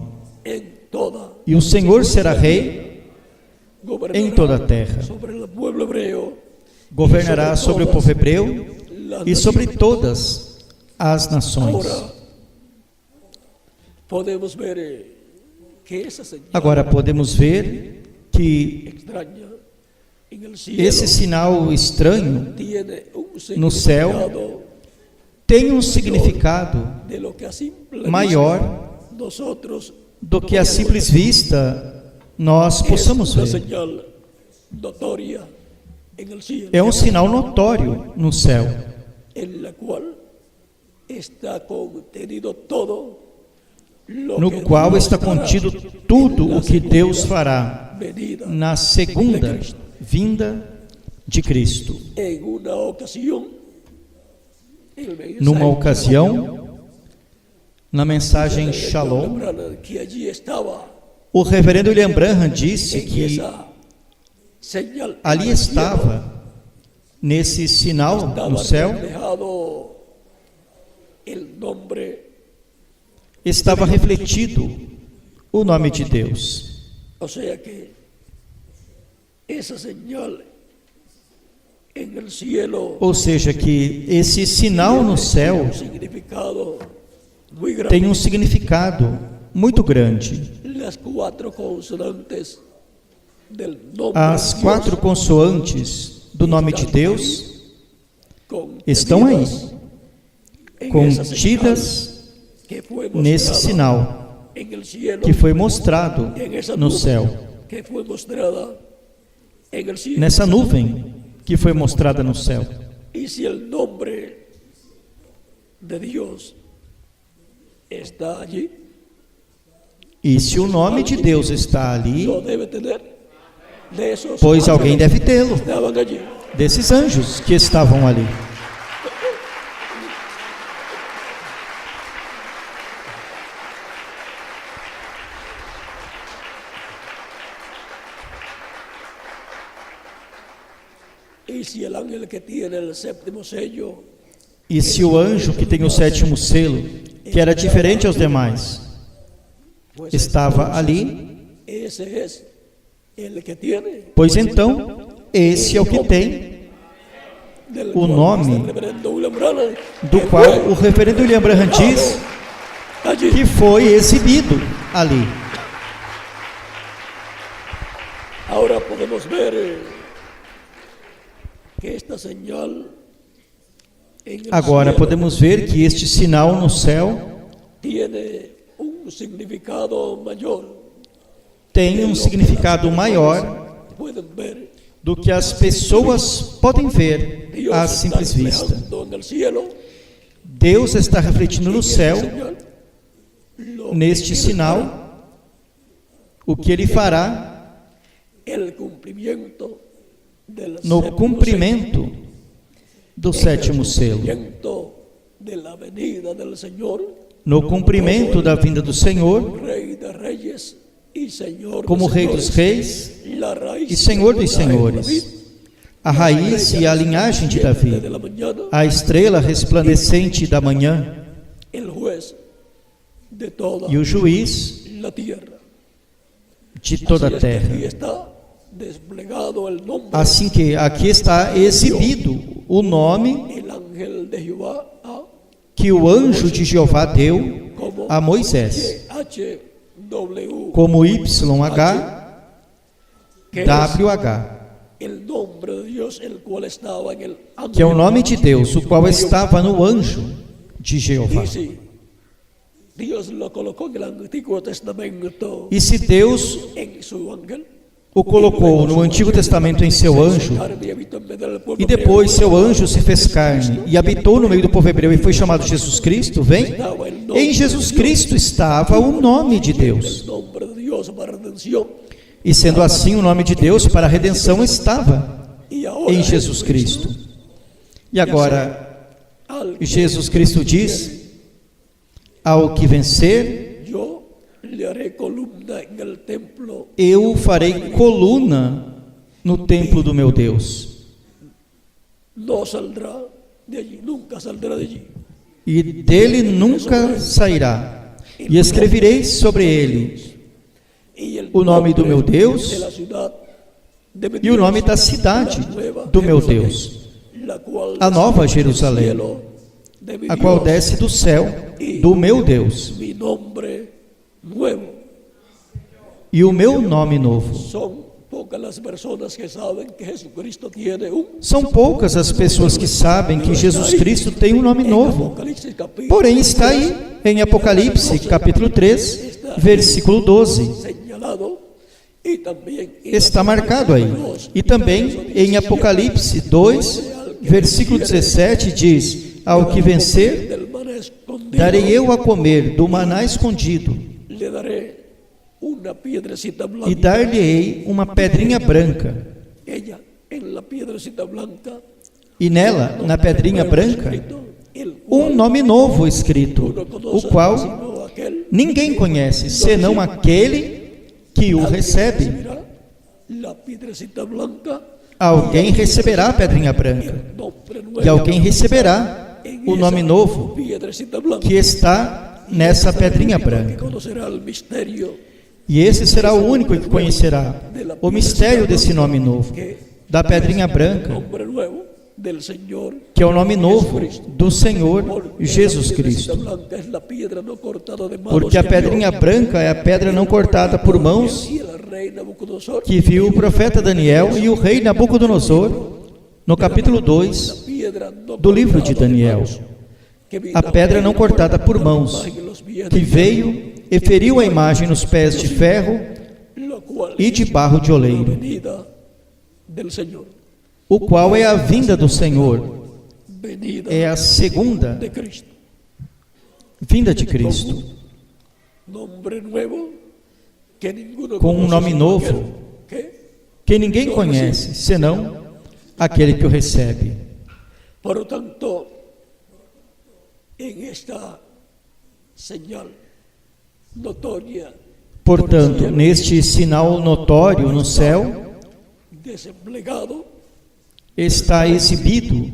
en toda, E o Senhor será rei gobernará em toda a terra. sobre el pueblo hebreo, Governará sobre o povo hebreu las e sobre naciones. todas as nações. Ahora podemos ver que esa señal Agora podemos ver que extraña en el cielo esse sinal estranho tiene un no céu significado tem um significado de lo que a simple maior vista nosotros do que a simples vista nós possamos es una ver. señal notoria en el cielo, É um sinal notório no céu, en la cual está contenido todo lo no que qual Dios está hará contido en tudo la o que Deus segunda fará venida na segunda vinda de Cristo. en una ocasión. El mensaje Numa ocasião, na mensagem Shalom, que allí estaba o reverendo William Branham disse en que esa señal ali en el cielo, estava, nesse sinal no estaba céu, reflejado el nombre, estava refletido o nome de Deus. o sea que esa señal en el cielo Ou seja, que esse sinal no céu tiene un significado muy grande. tem um significado muito grande. Las 4 consonantes del nombre As de 4 Dios consoantes do nome de Deus estão aí, contenidas en esa señal contidas que fue nesse mostrada sinal en el cielo, que foi mostrado en esa no nube céu, que fue mostrada en el cielo. nessa nuvem que foi mostrada no céu. Y si el nombre de Dios está allí, E se o nome de Deus está ali, lo debe tener de esos pois alguém ángeles deve tê-lo, que estaban allí. desses anjos que estavam ali. Y si el ángel que tiene el séptimo sello E se o anjo que tem o 7º selo, que era diferente aos demais, pues estava entonces, ali, ese es el que tiene pois então esse é o que tem del o cual nome este reverendo William Branham, do que qual fue o reverendo William Branham diz allí. que foi exibido ali. Ahora podemos ver que esta señal en el Agora cielo podemos ver que este sinal no céu tiene un significado mayor. tem um significado maior Pueden ver do que as pessoas podem ver Dios à está simples vista. reflejando en el cielo Deus está refletindo no en esta céu, señal, lo que neste Él sinal, hará, o que Ele fará el cumplimiento del no séptimo cumprimento do sello, 7º selo, cumplimiento de la venida del Señor, no cumprimento da vinda do Senhor, Rey de Reyes y Señor de como Rei dos Señores, Reis la raíz e Senhor dos de David, Senhores, a raiz e a linhagem de Davi, de la mañana, a estrela resplandecente da manhã, el juez de toda e o juiz la tierra. de toda a Así es que aquí terra. está desplegado el nombre, Assim que aqui está exibido o nome el ángel de Jehová que o anjo de Jeová deu como a Moisés, YHWH, como YHWH, que es el nombre de Dios, el cual estaba en el ángel. que é o nome de Deus, o qual estava no anjo de Jeová. Y si Dios lo colocó en el Antiguo Testamento E se Deus en su ángel, o colocou no Antigo Testamento em seu anjo, e depois seu anjo se fez carne e habitou no meio do povo hebreu e foi chamado Jesus Cristo, vem? Em Jesus Cristo estava o nome de Deus. E sendo assim, o nome de Deus para a redenção estava em Jesus Cristo. E agora, Jesus Cristo diz: ao que vencer, eu farei coluna no templo do meu Deus. E dele nunca sairá. E escreverei sobre ele o nome do meu Deus e o nome da cidade do meu Deus, a nova Jerusalém, a qual desce do céu do meu Deus, e o meu nome novo. São poucas as pessoas que sabem que Jesus Cristo tem um nome novo. Porém está aí em Apocalipse capítulo 3, versículo 12. Está marcado aí. E também em Apocalipse 2, versículo 17 diz: ao que vencer, darei eu a comer do maná escondido, e dar-lhe-ei uma pedrinha branca. E nela, na pedrinha branca, um nome novo escrito, o qual ninguém conhece, senão aquele que o recebe. Alguém receberá a pedrinha branca, e alguém receberá o nome novo que está nessa pedrinha branca. E esse será o único que conhecerá o mistério desse nome novo, da pedrinha branca, que é o nome novo do Senhor Jesus Cristo. Porque a pedrinha branca é a pedra não cortada por mãos, que viu o profeta Daniel e o rei Nabucodonosor, no capítulo 2 do livro de Daniel. A pedra não cortada por mãos, que veio e feriu a imagem nos pés de ferro e de barro de oleiro, o qual é a vinda do Senhor, é a segunda vinda de Cristo, com um nome novo que ninguém conhece, senão aquele que o recebe. Portanto, em esta señal notória, portanto, neste sinal notório no céu, está exibido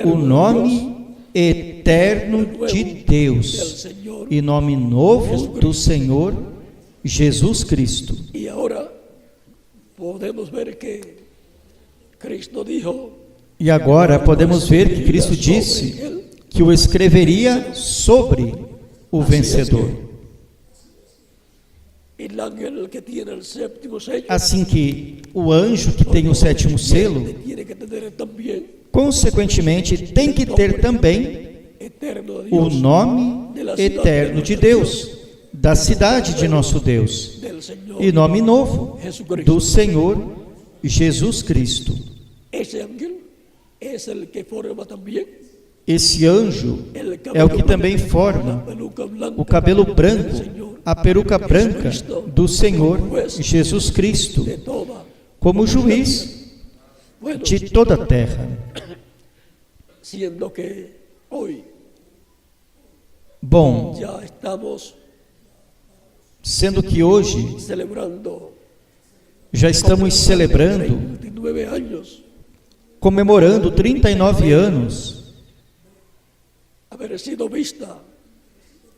o nome eterno de Deus e nome novo do Senhor Jesus Cristo. E agora podemos ver que Cristo dijo, e agora podemos ver que Cristo disse que o escreveria sobre o vencedor. Assim que o anjo que tem o sétimo selo, consequentemente, tem que ter também o nome eterno de Deus, da cidade de nosso Deus, e nome novo do Senhor Jesus Cristo. Esse anjo é o que também forma o cabelo branco, a peruca branca do Senhor Jesus Cristo, como juiz de toda a terra. Bom, sendo que hoje já estamos celebrando, comemorando 39 anos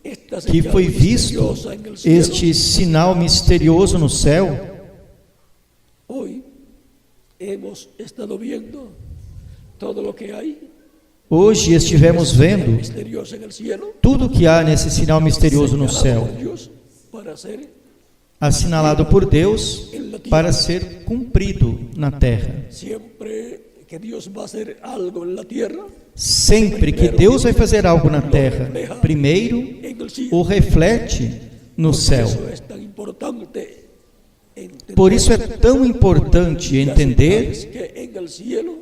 esta que señal foi visto misteriosa en el cielo, este sinal misterioso no céu, hoy hemos estado viendo todo lo que hay hoje estivemos vendo misterioso en el cielo, tudo que há nesse sinal misterioso no señalado céu, por Dios para ser assinalado por Deus para ser cumprido na terra. siempre que Dios va a hacer algo en la tierra, Sempre que Deus vai fazer algo na terra, primeiro en el cielo. o reflete no céu. Eso es tan importante entender Por isso é tão importante las entender señales que en el cielo,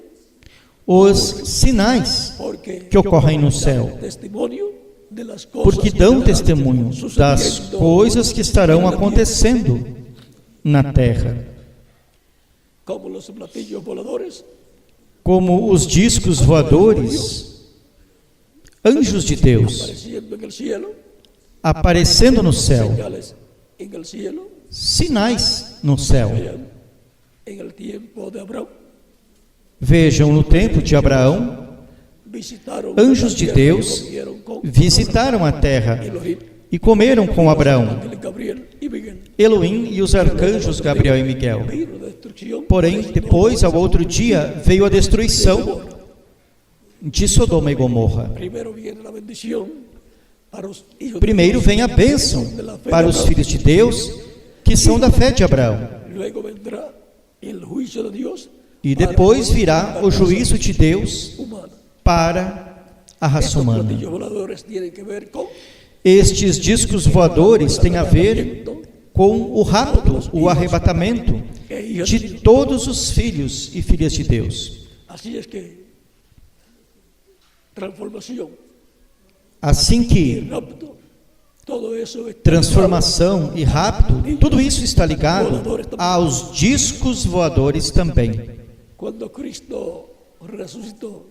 os sinais porque que ocorrem no céu, testimonio de las cosas porque que dão estarán testemunho das sucediendo coisas que estarão en la tierra, acontecendo na terra, como los platillos voladores, como os discos voadores, anjos de Deus apareciendo en el cielo, aparecendo no céu, señales en el cielo, sinais no céu. vean, en el tiempo de Abraham, Vejam, no tempo de Abraão, visitaron anjos la de tierra Deus y comieron con visitaram a terra Elohim, e comeram com Abraão, ángel Gabriel y Miguel. Elohim e os arcanjos Gabriel e Miguel. Vino destrucción, Porém, depois, ao outro dia, veio a destruição de Sodoma e Gomorra. primero viene la bendición para los hijos de Primeiro Dios, vem a bênção de la fe para de os Abraham. filhos de Deus, que são da fé de Abraão. Luego vendrá el juicio de Dios E para depois virá o juízo de Deus humana. para a raça Estos humana. platillos voladores tienen que ver con Estes discos voadores têm a ver com o rapto, o arrebatamento de todos os filhos e filhas de Deus. así es que transformación, Assim que rapto, todo eso está transformação e rapto, tudo isso está ligado aos discos voadores também. ligado. Cuando Cristo resucitó,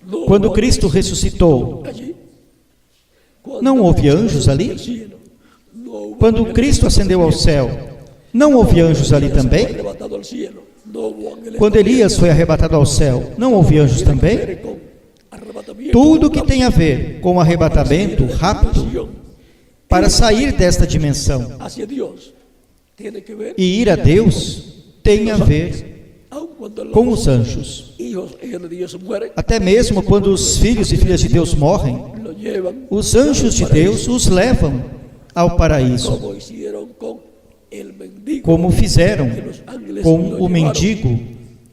no Quando hubo Cristo ángeles ressuscitou, allí. Cuando não houve Cristo anjos resucitó ali? al cielo, no hubo Quando ángeles Cristo ascendeu ao céu, não houve anjos ali também? arrebatado al cielo, no hubo ángeles Quando también. Elias foi arrebatado ao céu, não houve anjos também? Con arrebatamiento, Tudo que tem a ver com arrebatamento, rapto, para sair desta dimensão hacia Dios tiene que ver e ir a Deus, tem a ver aun cuando los com os anjos. hijos de Dios mueren, Até mesmo quando os filhos e filhas de Deus morrem, lo llevan os anjos de Deus os levam ao paraíso, como hicieron con el mendigo, como fizeram que los ángeles com lo o llevaron mendigo,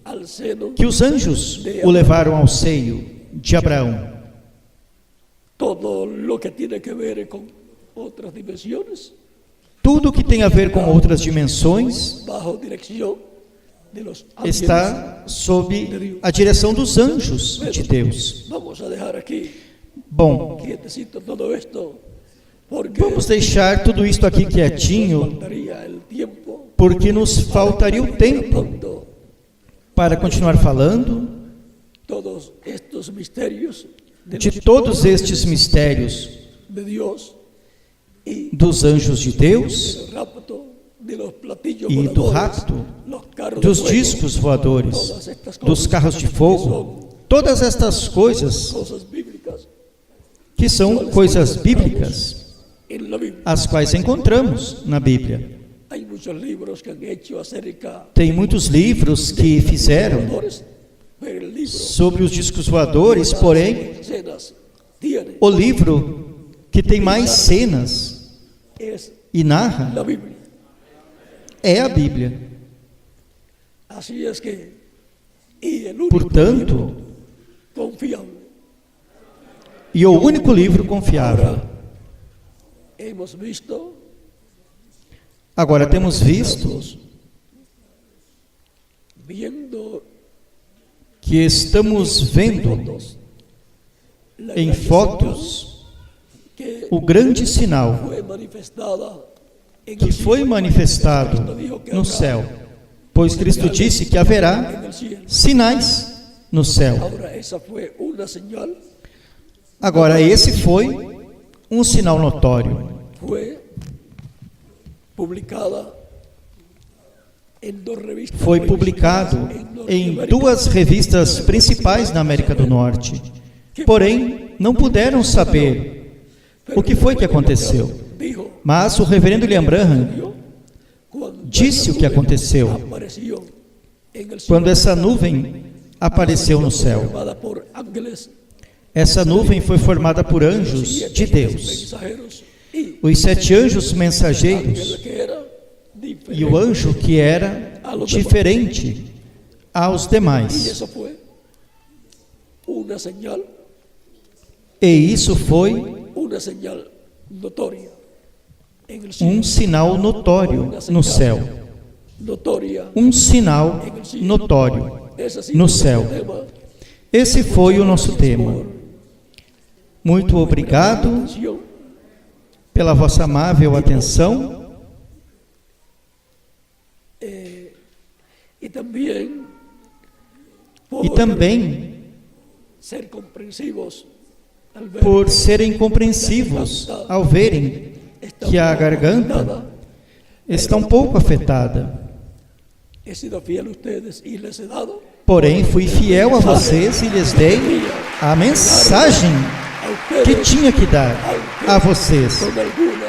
al seno. que os anjos o levaram ao seio de Abraão. Todo lo que tiene que ver con otras dimensiones Tudo que tem a ver com outras dimensões bajo dirección de los ángeles. está sob a direção dos anjos de Deus. Vamos a dejar aquí Bom, quietecito todo esto porque vamos deixar tudo isto aqui quietinho, faltaría el tiempo porque nos faltaria o tempo tanto para continuar falando todos estos misterios de todos estes mistérios de Dios y dos anjos de Deus, del rapto, de los platillos e do voladores, rapto, los carros dos de fuego, discos voadores, todas estas dos cosas carros de que fogo, son todas estas coisas cosas bíblicas que são coisas bíblicas, en la Biblia. as quais encontramos na Bíblia. Hay muchos libros que han hecho acerca Tem muitos livros que de fizeram voladores, pero el libro sobre os discos voadores, porém, escenas tiene o livro que tem mais cenas es e narra la Biblia. é a Bíblia. Así es que y el único Portanto, libro confiable. e o único livro confiável. Hemos visto Agora temos visto estamos viendo que estamos vendo fotos la em gran fotos que o grande sinal fue manifestada en que el foi cielo. manifestado no céu, pois Cristo disse que haverá En el cielo. sinais no céu. Ahora esa fue una señal, Agora, esse foi um sinal notório. fue publicada en dos revistas. Foi principales publicado em Norteamérica, duas revistas principais na América do Norte. Porém, não puderam saber O que foi que aconteceu? Dijo, Mas o reverendo William Branham cuando disse o que aconteceu apareció en el cielo, quando essa nuvem apareceu no céu. formada por ángeles Essa nuvem foi formada por anjos de Deus. mensajeros y Os 7 anjos mensageiros ángel que era e o anjo que era diferente aos y demais. eso fue una señal E isso foi notoria en el cielo, um sinal notório no céu. notoria. Um sinal notório Ese sí no fue céu. el tema. Esse foi o nosso tema. Muito obrigado Atención. pela vossa amável atenção Y también e também ser comprensivos al ver por serem compreensivos ao verem que a garganta está um pouco afetada. he sido fiel a ustedes y les he dado Porém, fui fiel a vocês e lhes dei a mensagem a que ustedes tinha que dar a vocês, con alguna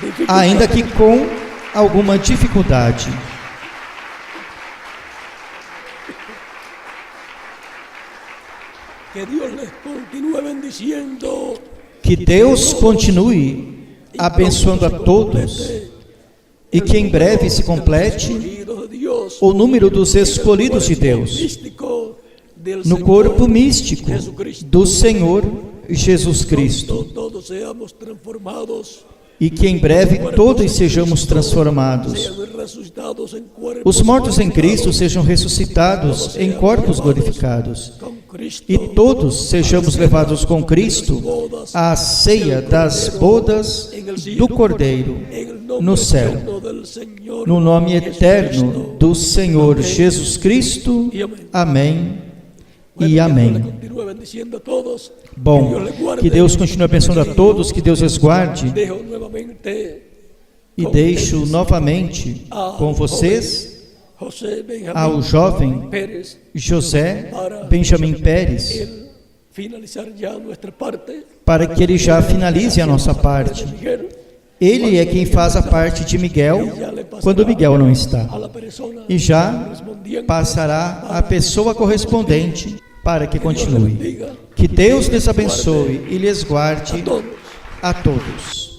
dificultad. ainda que com alguma dificuldade. Que Dios les continúe bendiciendo Que Deus continue abençoando a todos e que em breve se complete escogidos de Dios o número dos escolhidos de Deus místico del no Señor corpo místico Jesucristo. do Senhor Jesus Cristo, Todos seamos transformados, e que em breve todos sejamos transformados. sean resucitados en cuerpos Os mortos em Cristo glorificados, sejam ressuscitados em corpos glorificados, con Cristo, e todos sejamos levados com Cristo à ceia das bodas do Cordeiro en el nombre no céu, eterno del Señor no nome eterno Jesucristo. do Senhor Jesus Cristo. Amém e amém. Continúe bendiciendo a todos. Bom, Dios les guarde. que Deus continue abençoando a todos, que Deus os guarde, Dejo nuevamente e deixo novamente com vocês José Benjamín ao jovem Pérez José Benjamin Pérez, el finalizar ya nuestra parte. para que ele já finalize a nossa parte. Miguel, Ele é quem faz a parte de Miguel quando Miguel não está, a la persona e já correspondiente. passará a pessoa correspondente para que Dios les continue. bendiga Que Deus lhes abençoe e lhes guarde a todos. a todos.